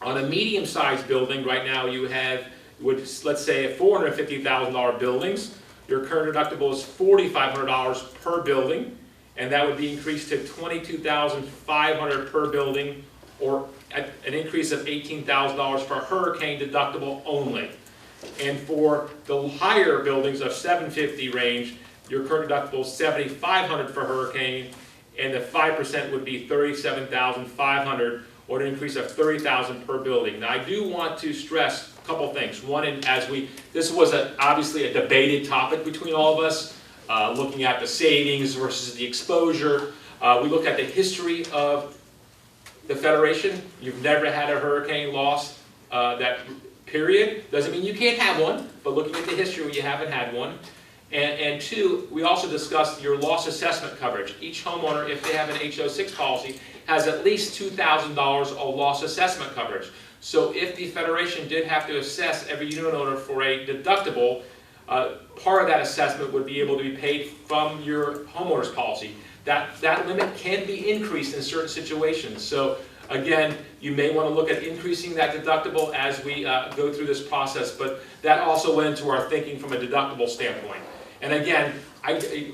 On a medium-sized building, right now you have, let's say, $450,000 buildings. Your current deductible is $4,500 per building, and that would be increased to $22,500 per building, or an increase of $18,000 for hurricane deductible only. And for the higher buildings of 750 range, your current deductible is $7,500 for hurricane, and the 5% would be $37,500, or an increase of $30,000 per building. Now, I do want to stress a couple things. One, this was obviously a debated topic between all of us, looking at the savings versus the exposure. We look at the history of the Federation. You've never had a hurricane loss, that period. Doesn't mean you can't have one, but looking at the history, you haven't had one. And 2, we also discussed your loss assessment coverage. Each homeowner, if they have an HO6 policy, has at least $2,000 of loss assessment coverage. So if the Federation did have to assess every unit owner for a deductible, part of that assessment would be able to be paid from your homeowner's policy. that limit can be increased in certain situations. So again, you may want to look at increasing that deductible as we go through this process, but that also went into our thinking from a deductible standpoint. And again,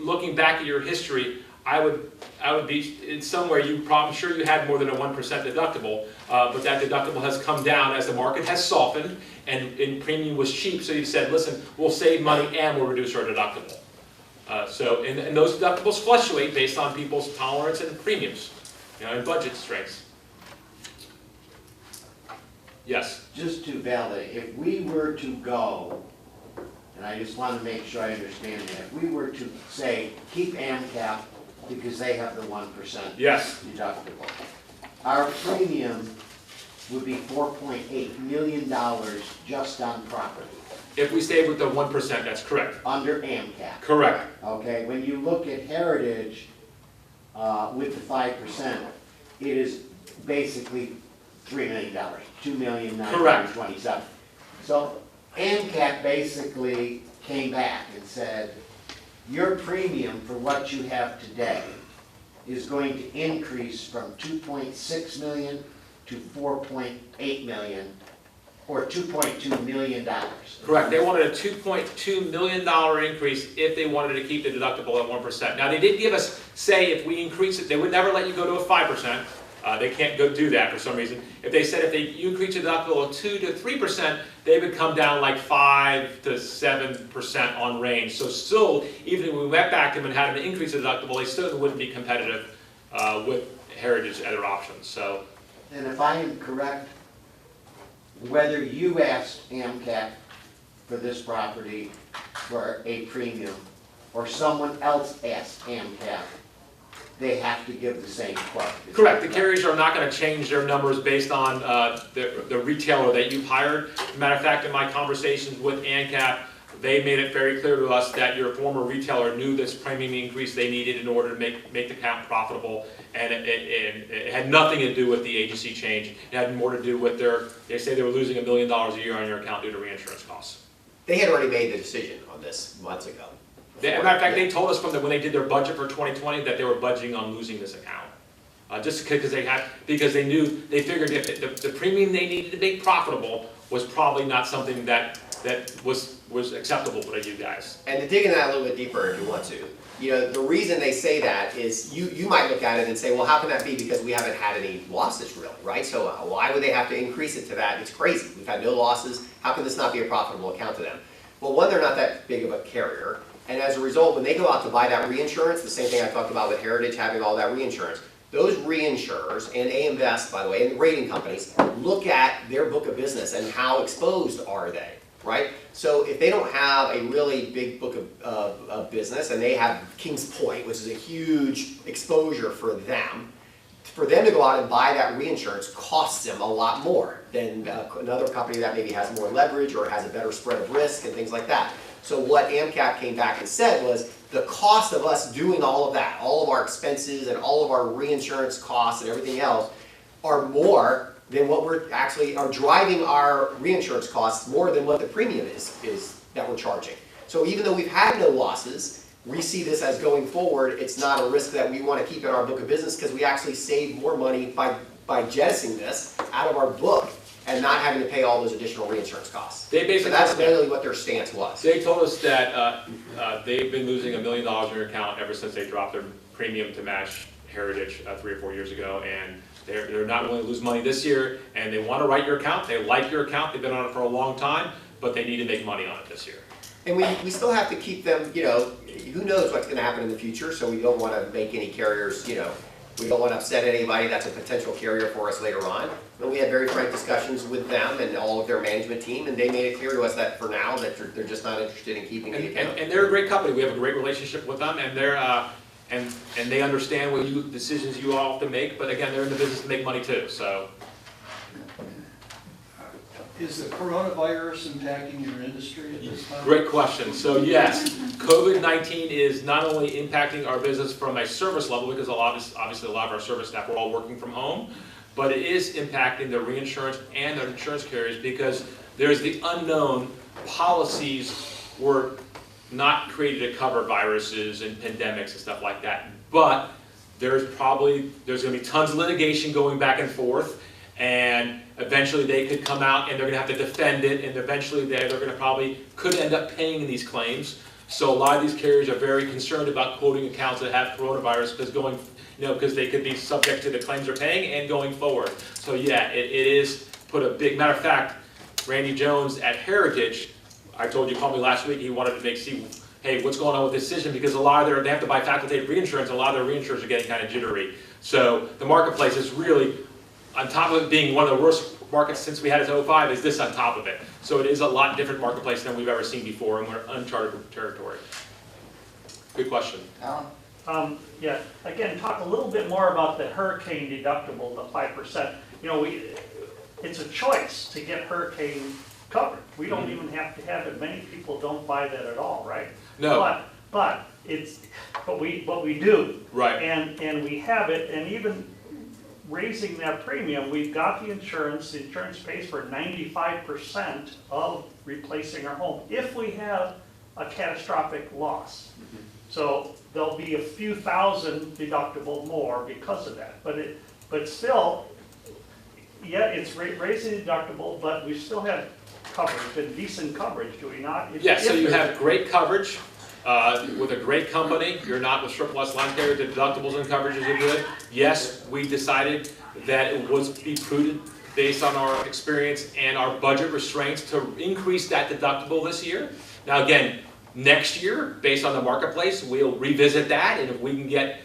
looking back at your history, I would be in somewhere I'm sure you had more than a 1% deductible, but that deductible has come down as the market has softened and premium was cheap. So you said, listen, we'll save money and we'll reduce our deductible. And those deductibles fluctuate based on people's tolerance and premiums, and budget strengths. Yes. Just to validate, if we were to go, and I just want to make sure I understand that, if we were to say, keep AMCAP because they have the 1% Yes. deductible, our premium would be $4.8 million just on property. If we stay with the 1%, that's correct. Under AMCAP. Correct. Okay, when you look at Heritage with the 5%, it is basically $3 million, $2,927,000. So AMCAP basically came back and said, your premium for what you have today is going to increase from $2.6 million to $4.8 million, or $2.2 million. Correct. They wanted a $2.2 million increase if they wanted to keep the deductible at 1%. Now, they did give us, say, if we increase it, they would never let you go to a 5%. They can't go do that for some reason. If they said you increase the deductible of 2 to 3%, they would come down like 5 to 7% on range. So still, even if we went back to them and had them increase the deductible, they still wouldn't be competitive with Heritage other options. So, And if I am correct, whether you asked AMCAP for this property for a premium, or someone else asked AMCAP, they have to give the same quote. correct. The carriers are not going to change their numbers based on the retailer that you've hired. As a matter of fact, in my conversations with ANCAP, they made it very clear to us that your former retailer knew this premium increase they needed in order to make the account profitable, and it had nothing to do with the agency change. It had more to do with they say they were losing $1 million a year on your account due to reinsurance costs. They had already made the decision on this months ago. As a matter of fact, they told us when they did their budget for 2020 that they were budgeting on losing this account. Just because they figured if the premium they needed to make profitable was probably not something that was acceptable to you guys. And to dig in that a little bit deeper if you want to, the reason they say that is you might look at it and say, well, how can that be? Because we haven't had any losses really, right? So why would they have to increase it to that? It's crazy. We've had no losses. How can this not be a profitable account to them? Well, one, they're not that big of a carrier. And as a result, when they go out to buy that reinsurance, the same thing I talked about with Heritage having all that reinsurance, those reinsurers and AM Best, by the way, and the rating companies look at their book of business and how exposed are they, right? So if they don't have a really big book of business and they have Kings Point, which is a huge exposure for them to go out and buy that reinsurance costs them a lot more than another company that maybe has more leverage or has a better spread of risk and things like that. So what AMCAP came back and said was the cost of us doing all of that, all of our expenses and all of our reinsurance costs and everything else are more than what we're actually are driving our reinsurance costs more than what the premium is that we're charging. So even though we've had no losses, we see this as going forward, it's not a risk that we want to keep in our book of business because we actually save more money by jettisoning this out of our book and not having to pay all those additional reinsurance costs. They basically so that's literally what their stance was. They told us that they've been losing $1 million in their account ever since they dropped their premium to match Heritage 3 or 4 years ago, and they're not willing to lose money this year, and they want to write your account. They like your account. They've been on it for a long time, but they need to make money on it this year. And we still have to keep them, who knows what's going to happen in the future, so we don't want to make any carriers, we don't want to upset anybody that's a potential carrier for us later on. But we had very frank discussions with them and all of their management team, and they made it clear to us that for now, that they're just not interested in keeping the account. And they're a great company. We have a great relationship with them, and they're and they understand what decisions you all have to make. But again, they're in the business to make money too. So, is the coronavirus impacting your industry at this time? great question. So yes, COVID-19 is not only impacting our business from a service level, because obviously a lot of our service staff are all working from home, but it is impacting the reinsurance and the insurance carriers because there's the unknown. Policies were not created to cover viruses and pandemics and stuff like that, but there's going to be tons of litigation going back and forth, and eventually they could come out and they're going to have to defend it, and eventually they're going to probably could end up paying these claims. So a lot of these carriers are very concerned about quoting accounts that have coronavirus because they could be subject to the claims they're paying and going forward. So yeah, it is put a big, matter of fact, Randy Jones at Heritage, I told you, called me last week, he wanted to see, hey, what's going on with this decision? Because a lot of they have to buy facultative reinsurance, and a lot of their reinsurers are getting kind of jittery. So the marketplace is really, on top of it being one of the worst markets since we had it in 2005, is this on top of it. So it is a lot different marketplace than we've ever seen before, and we're uncharted territory. Good question. Alan? Yeah, again, talk a little bit more about the hurricane deductible, the 5%. You know, it's a choice to get hurricane covered. We don't even have to have it. Many people don't buy that at all, right? No. But we do. Right. And we have it, and even raising that premium, we've got the insurance pays for 95% of replacing our home if we have a catastrophic loss. So there'll be a few thousand deductible more because of that. But still, yeah, it's raising the deductible, but we still have coverage, and decent coverage, do we not? Yes, so you have great coverage with a great company. You're not with AAA line carrier. The deductibles and coverages are good. Yes, we decided that it would be prudent based on our experience and our budget restraints to increase that deductible this year. Now again, next year, based on the marketplace, we'll revisit that, and if we can get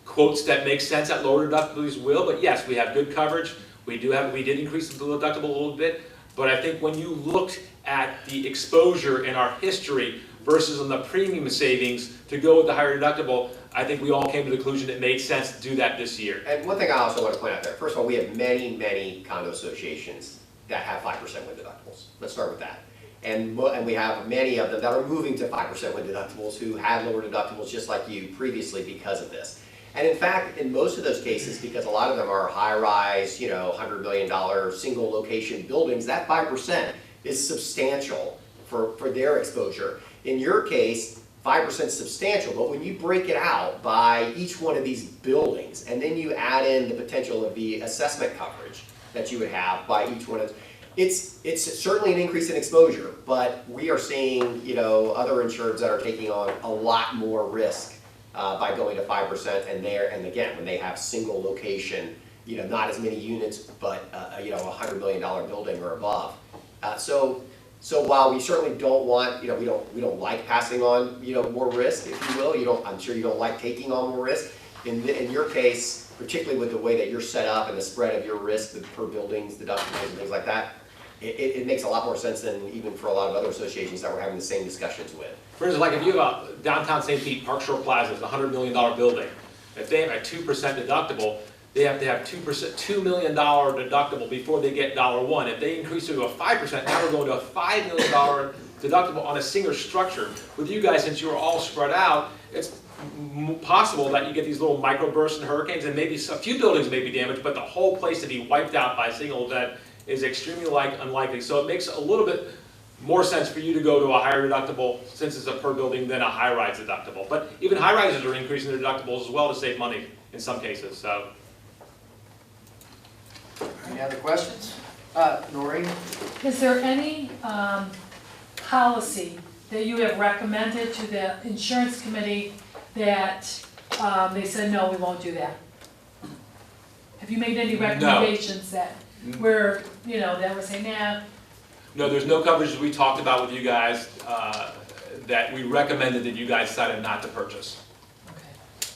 quotes that make sense at lower deductibles, we'll. But yes, we have good coverage. We did increase the deductible a little bit, but I think when you looked at the exposure in our history versus on the premium savings to go with the higher deductible, I think we all came to the conclusion it made sense to do that this year. And one thing I also want to point out there, first of all, we have many condo associations that have 5% wind deductibles. Let's start with that. And we have many of them that are moving to 5% wind deductibles who had lower deductibles just like you previously because of this. And in fact, in most of those cases, because a lot of them are high-rise, $100 million single location buildings, that 5% is substantial for their exposure. In your case, 5% is substantial, but when you break it out by each one of these buildings, and then you add in the potential of the assessment coverage that you would have by each one of it's certainly an increase in exposure, but we are seeing, other insureds that are taking on a lot more risk by going to 5%, and again, when they have single location, not as many units, but a $100 million building or above. So while we certainly don't want, we don't like passing on, more risk, if you will. I'm sure you don't like taking on more risk. In your case, particularly with the way that you're set up and the spread of your risk, the per buildings, deductibles, and things like that, it makes a lot more sense than even for a lot of other associations that we're having the same discussions with. For instance, like if you have a downtown St. Pete, Park Shore Plaza, it's a $100 million building. If they have a 2% deductible, they have to have $2 million deductible before they get $1. If they increase it to a 5%, now we're going to a $5 million deductible on a single structure. With you guys, since you're all spread out, it's possible that you get these little microbursts and hurricanes, and maybe a few buildings may be damaged, but the whole place to be wiped out by a single event is extremely unlikely. So it makes a little bit more sense for you to go to a higher deductible since it's a per building than a high-rise deductible. But even high-rises are increasing their deductibles as well to save money in some cases. So. Any other questions? Noreen? Is there any policy that you have recommended to the insurance committee that they said, no, we won't do that? Have you made any recommendations that where, that were saying, nah? No, there's no coverage we talked about with you guys that we recommended that you guys decided not to purchase. Okay.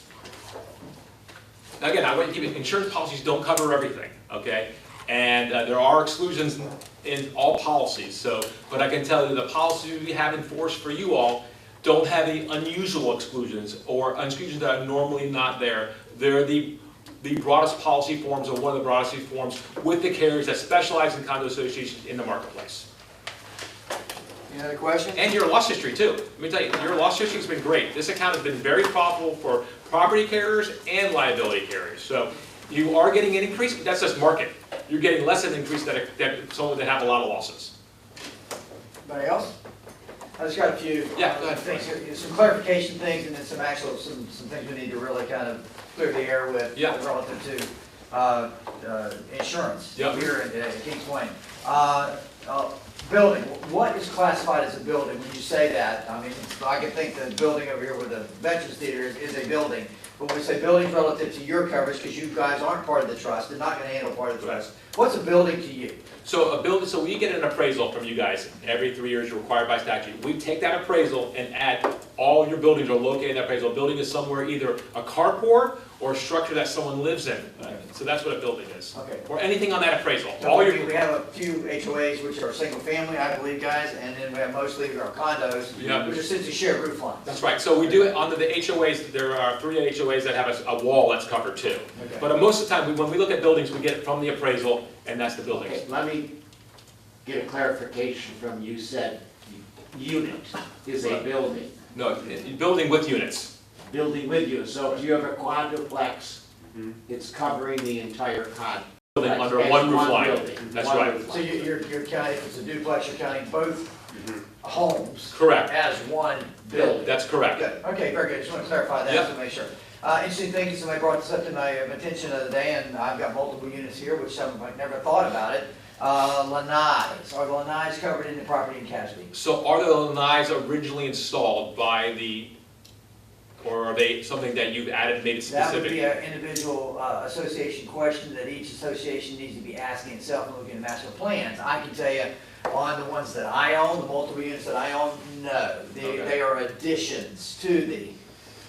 Now again, I want to keep it, insurance policies don't cover everything, okay? And there are exclusions in all policies, but I can tell you the policies we have in force for you all don't have any unusual exclusions or exclusions that are normally not there. They're the broadest policy forms, or one of the broadest forms, with the carriers that specialize in condo associations in the marketplace. Any other questions? And your loss history too. Let me tell you, your loss history has been great. This account has been very profitable for property carriers and liability carriers. So you are getting an increase, but that's just market. You're getting less of an increase than someone that have a lot of losses. Anybody else? I just got a few Yeah, go ahead. things here, some clarification things, and then some actual, some things we need to really kind of clear the air with Yeah. relative to insurance Yep. here in Kings Point. Building, what is classified as a building when you say that? I mean, I can think the building over here with the Veterans Theater is a building, but when we say buildings relative to your coverage, because you guys aren't part of the trust, they're not gonna handle part of the trust, what's a building to you? So so we get an appraisal from you guys, every 3 years, you're required by statute. We take that appraisal and add all your buildings are located in that appraisal. A building is somewhere either a carport or a structure that someone lives in. So that's what a building is. Okay. Or anything on that appraisal. So All your, we have a few HOAs which are single family, I believe, guys, and then we have mostly our condos, Yeah. which are essentially shared roof lines. that's right. So we do it under the HOAs, there are 3 HOAs that have a wall that's covered too. Okay. But most of the time, when we look at buildings, we get it from the appraisal, and that's the buildings. Okay, let me get a clarification from you. Said unit is a building, No, building with units. building with you. So if you have a quadruplex, it's covering the entire complex. Building under as one roof line. building, That's one right. roof So line. you're counting, if it's a duplex, you're counting both homes Correct. as one building. That's correct. Good, okay, very good, just want to clarify that, Yep. to make sure. Interesting thing, somebody brought this up to my attention the other day, and I've got multiple units here, which I've never thought about it. Lanai's, are the Lanai's covered in the property and casualty? So are the lanais originally installed by the, or are they something that you've added, made it That would be specific? an individual association question that each association needs to be asking itself and looking at master plans. I can tell you, on the ones that I own, the multiple units that I own, no. They are additions to the,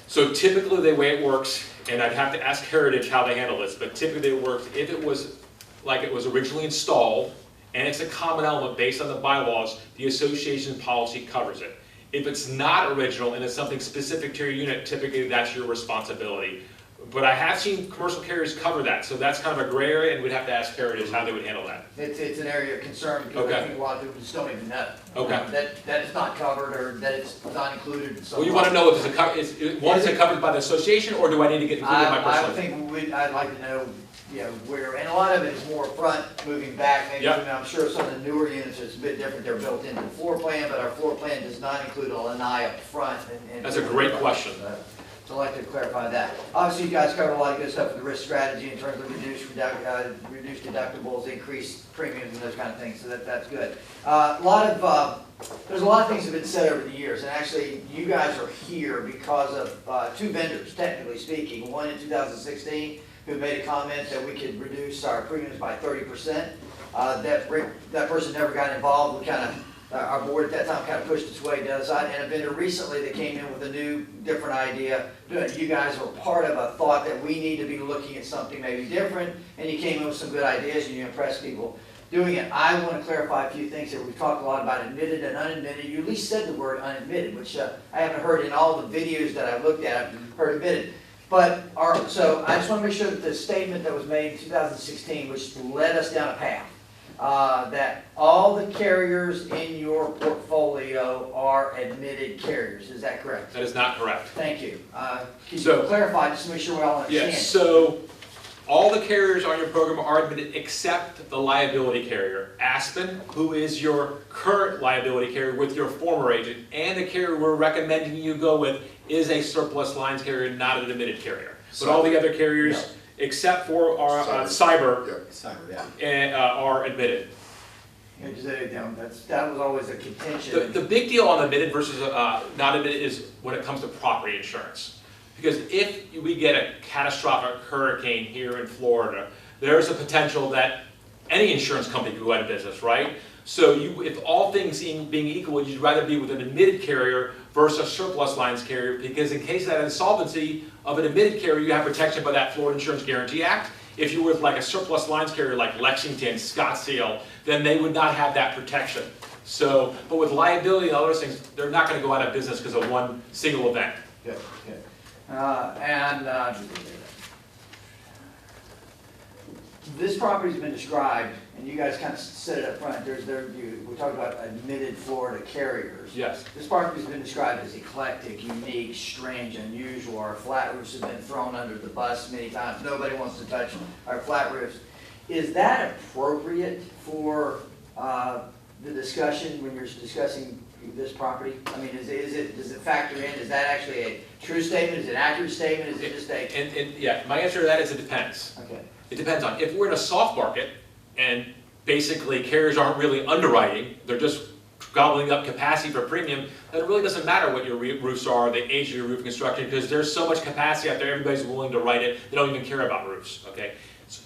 So typically, the way it works, and I'd have to ask Heritage how they handle this, but typically it works, if it was like it was originally installed, and it's a common element based on the bylaws, the association policy covers it. If it's not original and it's something specific to your unit, typically that's your responsibility. But I have seen commercial carriers cover that, so that's kind of a gray area, and we'd have to ask Heritage how they would handle that. it's an area of concern because I Okay. think a lot of people just don't even know. Okay. That it's not covered or that it's not included in some. Well, you want to know if it's is it covered by the association, or do I need to get included I myself? think I'd like to know, where, and a lot of it is more front, moving back, maybe, Yep. and I'm sure some of the newer units is a bit different, they're built into the floor plan, but our floor plan does not include a lanai up front and. That's a great question. So I'd like to clarify that. Obviously, you guys covered a lot of good stuff with the risk strategy in terms of reduced deductibles, increased premiums, and those kind of things, so that's good. There's a lot of things that have been said over the years, and actually, you guys are here because of two vendors, technically speaking. One in 2016, who made a comment that we could reduce our premiums by 30%. That person never got involved. We kind of, our board at that time kind of pushed its way to the other side. And a vendor recently that came in with a new, different idea. You guys were part of a thought that we need to be looking at something maybe different, and you came in with some good ideas and you impressed people doing it. I want to clarify a few things here. We've talked a lot about admitted and unadmitted. You at least said the word unadmitted, which I haven't heard in all the videos that I've looked at. I've heard admitted. But so I just want to make sure that the statement that was made in 2016, which led us down a path, that all the carriers in your portfolio are admitted carriers. Is that correct? That is not correct. Thank you. Can you So- clarify, just to make sure we all understand? Yes, so all the carriers on your program are admitted except the liability carrier. Aspen, who is your current liability carrier with your former agent, and the carrier we're recommending you go with is a surplus lines carrier, not an admitted carrier. But all the other carriers, except for our cyber, are admitted. Yeah, 'cause that was always a contention. The big deal on admitted versus not admitted is when it comes to property insurance. Because if we get a catastrophic hurricane here in Florida, there's a potential that any insurance company could go out of business, right? So if all things being equal, you'd rather be with an admitted carrier versus a surplus lines carrier, because in case of that insolvency of an admitted carrier, you have protection by that Florida Insurance Guarantee Act. If you're with like a surplus lines carrier like Lexington, Scottsdale, then they would not have that protection. So, but with liability and other things, they're not going to go out of business because of one single event. Good, good. This property's been described, and you guys kind of said it up front, we talked about admitted Florida carriers. Yes. This property's been described as eclectic, unique, strange, unusual. Our flat roofs have been thrown under the bus many times. Nobody wants to touch our flat roofs. Is that appropriate for the discussion when you're discussing this property? I mean, does it factor in, is that actually a true statement, is it an accurate statement, is it just a? And yeah, my answer to that is it depends. Okay. It depends on, if we're in a soft market and basically carriers aren't really underwriting, they're just gobbling up capacity for premium, then it really doesn't matter what your roofs are, the age of your roof construction, because there's so much capacity out there, everybody's willing to write it, they don't even care about roofs, okay?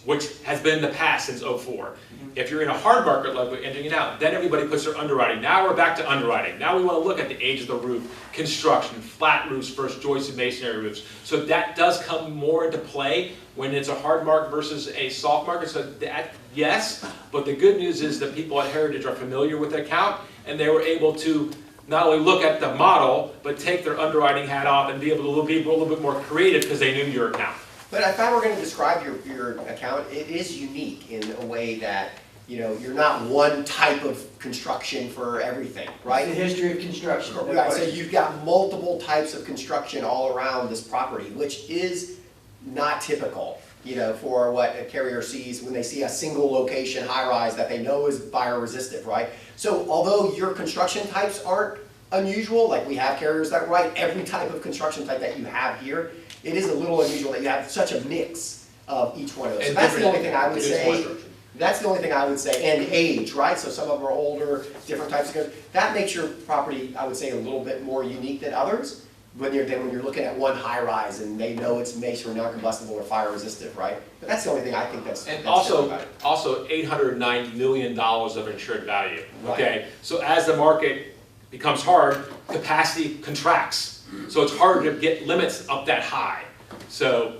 Which has been in the past since '04. If you're in a hard market like we're entering it out, then everybody puts their underwriting. Now we're back to underwriting. Now we want to look at the age of the roof, construction, flat roofs versus joisted masonry roofs. So that does come more into play when it's a hard market versus a soft market. So that, yes, but the good news is that people at Heritage are familiar with the account, and they were able to not only look at the model, but take their underwriting hat off and be able to be a little bit more creative because they knew your account. But if I were going to describe your account, it is unique in a way that, you know, you're not one type of construction for everything, right? It's the history of construction. no Right, so question. you've got multiple types of construction all around this property, which is not typical, you know, for what a carrier sees when they see a single location high-rise that they know is fire resistant, right? So although your construction types aren't unusual, like we have carriers that write every type of construction type that you have here, it is a little unusual that you have such a mix of each one of those. So And that's the different- only thing I would it is more say. structured. That's the only thing I would say, and age, right? So some of them are older, different types of, that makes your property, I would say, a little bit more unique than others. When you're looking at one high rise and they know it's masonry, non-combustible or fire resistant, right? But that's the only thing I think that's. And that's different about it. also $890 million of insured value, Right. okay? So as the market becomes hard, capacity contracts. So it's hard to get limits up that high. So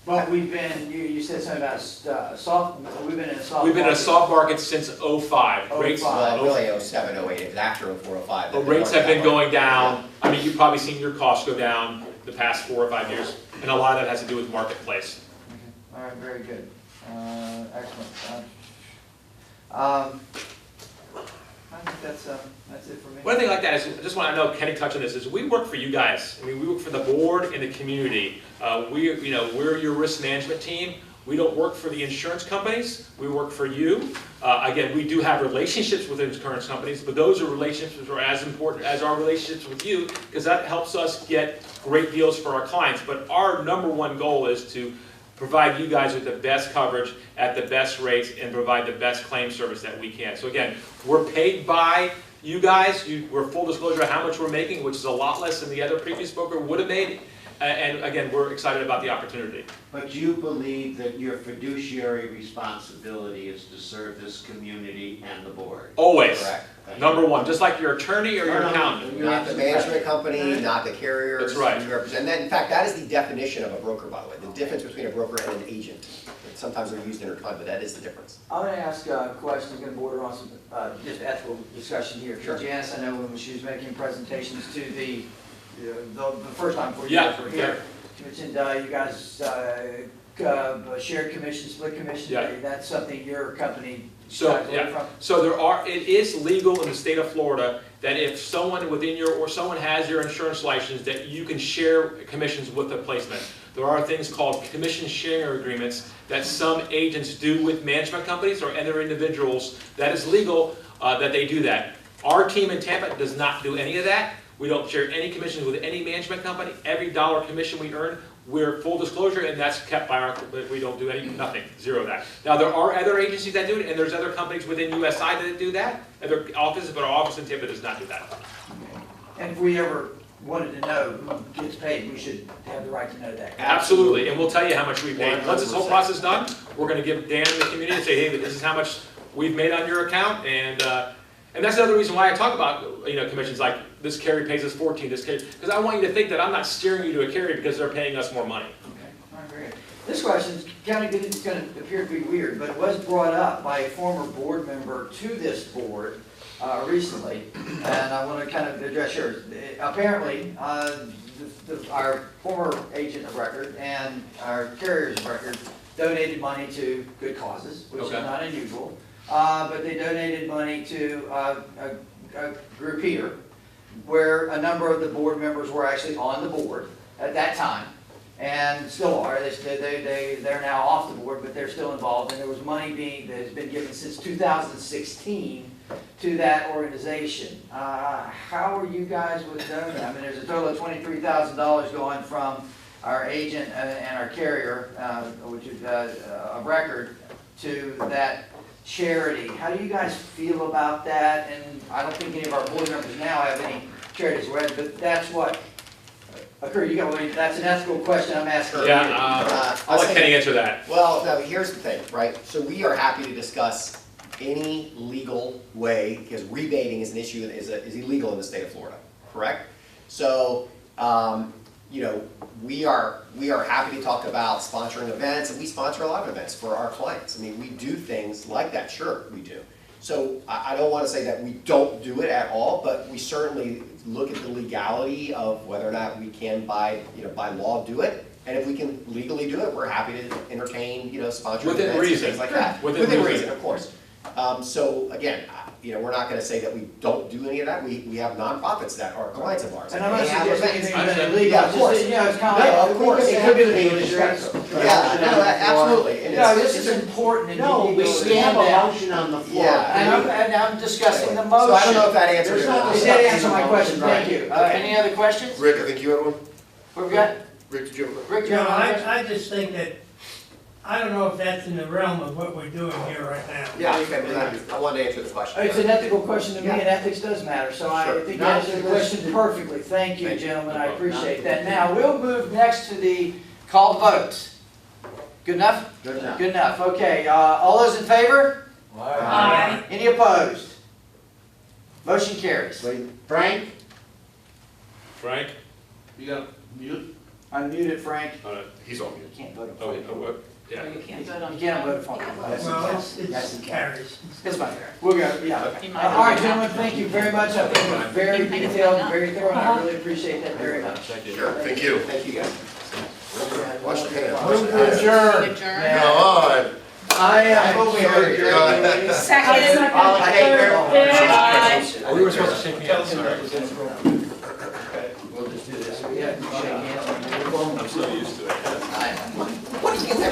But we've been, you said something about soft, we've been in a soft. we've been in a market. soft market since '05. Rates, 05. Well, really 07, 08, it was after 04, 05. the rates have been going down. I mean, you've probably seen your costs go down the past 4 or 5 years, and a lot of that has to do with marketplace. All right, very good. Excellent. I think that's it for me. One thing like that is, I just want to know, Kenny touched on this, is we work for you guys. I mean, we work for the board and the community. We're your risk management team. We don't work for the insurance companies. We work for you. Again, we do have relationships with insurance companies, but those are relationships that are as important as our relationships with you, because that helps us get great deals for our clients. But our number one goal is to provide you guys with the best coverage at the best rates and provide the best claim service that we can. So again, we're paid by you guys. We're full disclosure of how much we're making, which is a lot less than the other previous broker would have made. And again, we're excited about the opportunity. But you believe that your fiduciary responsibility is to serve this community and the board? Always. Correct. Number one, just like your attorney or your accountant. Not the management company, not the carriers. That's right. You represent, in fact, that is the definition of a broker, by the way. The difference between a broker and an agent. Sometimes they're used intertwined, but that is the difference. I'm gonna ask a question, it's gonna border on some, just ethical discussion here. Sure. Janice, I know when she was making presentations to the first time before you Yeah, guys were here, she mentioned, you guys, shared commission, split commission. Yeah. That's something your company So, shies away yeah, from? so it is legal in the state of Florida that if someone within or someone has your insurance license, that you can share commissions with the placement. There are things called commission sharing agreements that some agents do with management companies or other individuals. That is legal, that they do that. Our team in Tampa does not do any of that. We don't share any commissions with any management company. Every dollar commission we earn, we're full disclosure, and that's kept by we don't do nothing, zero of that. Now, there are other agencies that do it, and there's other companies within USI that do that, other offices, but our office in Tampa does not do that. And if we ever wanted to know who gets paid, we should have the right to know that. Absolutely, and we'll tell you how much we paid. Once this whole 100%. process is done, we're gonna give Dan and the community and say, hey, this is how much we've made on your account, and that's another reason why I talk about, commissions like, this carrier pays us 14, this carrier, because I want you to think that I'm not steering you to a carrier because they're paying us more money. Okay, all right, very good. This question is kind of, it's going to appear to be weird, but it was brought up by a former board member to this board recently, and I want to kind of address yours. Apparently, our former agent of record and our carriers of record donated money to good causes, which is Okay. not unusual, but they donated money to a group here, where a number of the board members were actually on the board at that time, and still are. They're now off the board, but they're still involved, and there was money that has been given since 2016 to that organization. How are you guys with doing that? I mean, there's a total of $23,000 going from our agent and our carrier, which is a record, to that charity. How do you guys feel about that? And I don't think any of our board members now have any charities, but that's what occurred. That's an ethical question I'm asking. Yeah, I'll let Kenny answer that. Well, no, here's the thing, right? So we are happy to discuss any legal way, because rebating is an issue that is illegal in the state of Florida, correct? So, you know, we are happy to talk about sponsoring events, and we sponsor a lot of events for our clients. I mean, we do things like that, sure, we do. So I don't want to say that we don't do it at all, but we certainly look at the legality of whether or not we can by law do it. And if we can legally do it, we're happy to entertain, sponsoring Within events and reason. things like that. Within reason. Of course. So again, we're not going to say that we don't do any of that. We have nonprofits that are clients of ours. And I'm not They have suggesting events. anything illegal, Yeah, of course. it's kind of No, like, of course. it could be legal. Yeah, no, absolutely. And No, it's- this is important. and No, you we need to have stand a down. motion on the floor. Yeah. And I'm discussing the So motion. I don't know if that answers There's your not- You question. did answer my question, thank you. Any other questions? Rick, I think you had one? What we got? Rick, did you have one? Rick, you No, have another question? I just think that, I don't know if that's in the realm of what we're doing here right now. Yeah, okay, but I wanted to answer the question. It's an ethical question to me, and ethics does matter, so I Sure. think you answered the question perfectly. Thank you, Thank you. gentlemen, I appreciate that. Now, we'll move next to the called votes. Good enough? Good enough. Good enough, okay. All those in favor? Aye. Any opposed? Motion carries. Wait, Frank? Frank? You got mute? Unmuted, Frank. He's on mute. You can't vote Oh, on wait, it. oh, what? Yeah. You can't vote on. You can't vote for it. Well, it's carries. It's fine. We'll go, yeah. You All might- right, gentlemen, thank you very much. I think it was very detailed, and very thorough, and I really appreciate that very much. Sure, thank you. Thank you, guys. Watch the hand. Move to adjourn. Adjourn. Yeah. Come on. I am moving to adjourn. Second. All in favor? Aye. We were supposed to shake hands, sorry. We'll just do this. Yeah, shake hands. I'm so used to it. What do you get that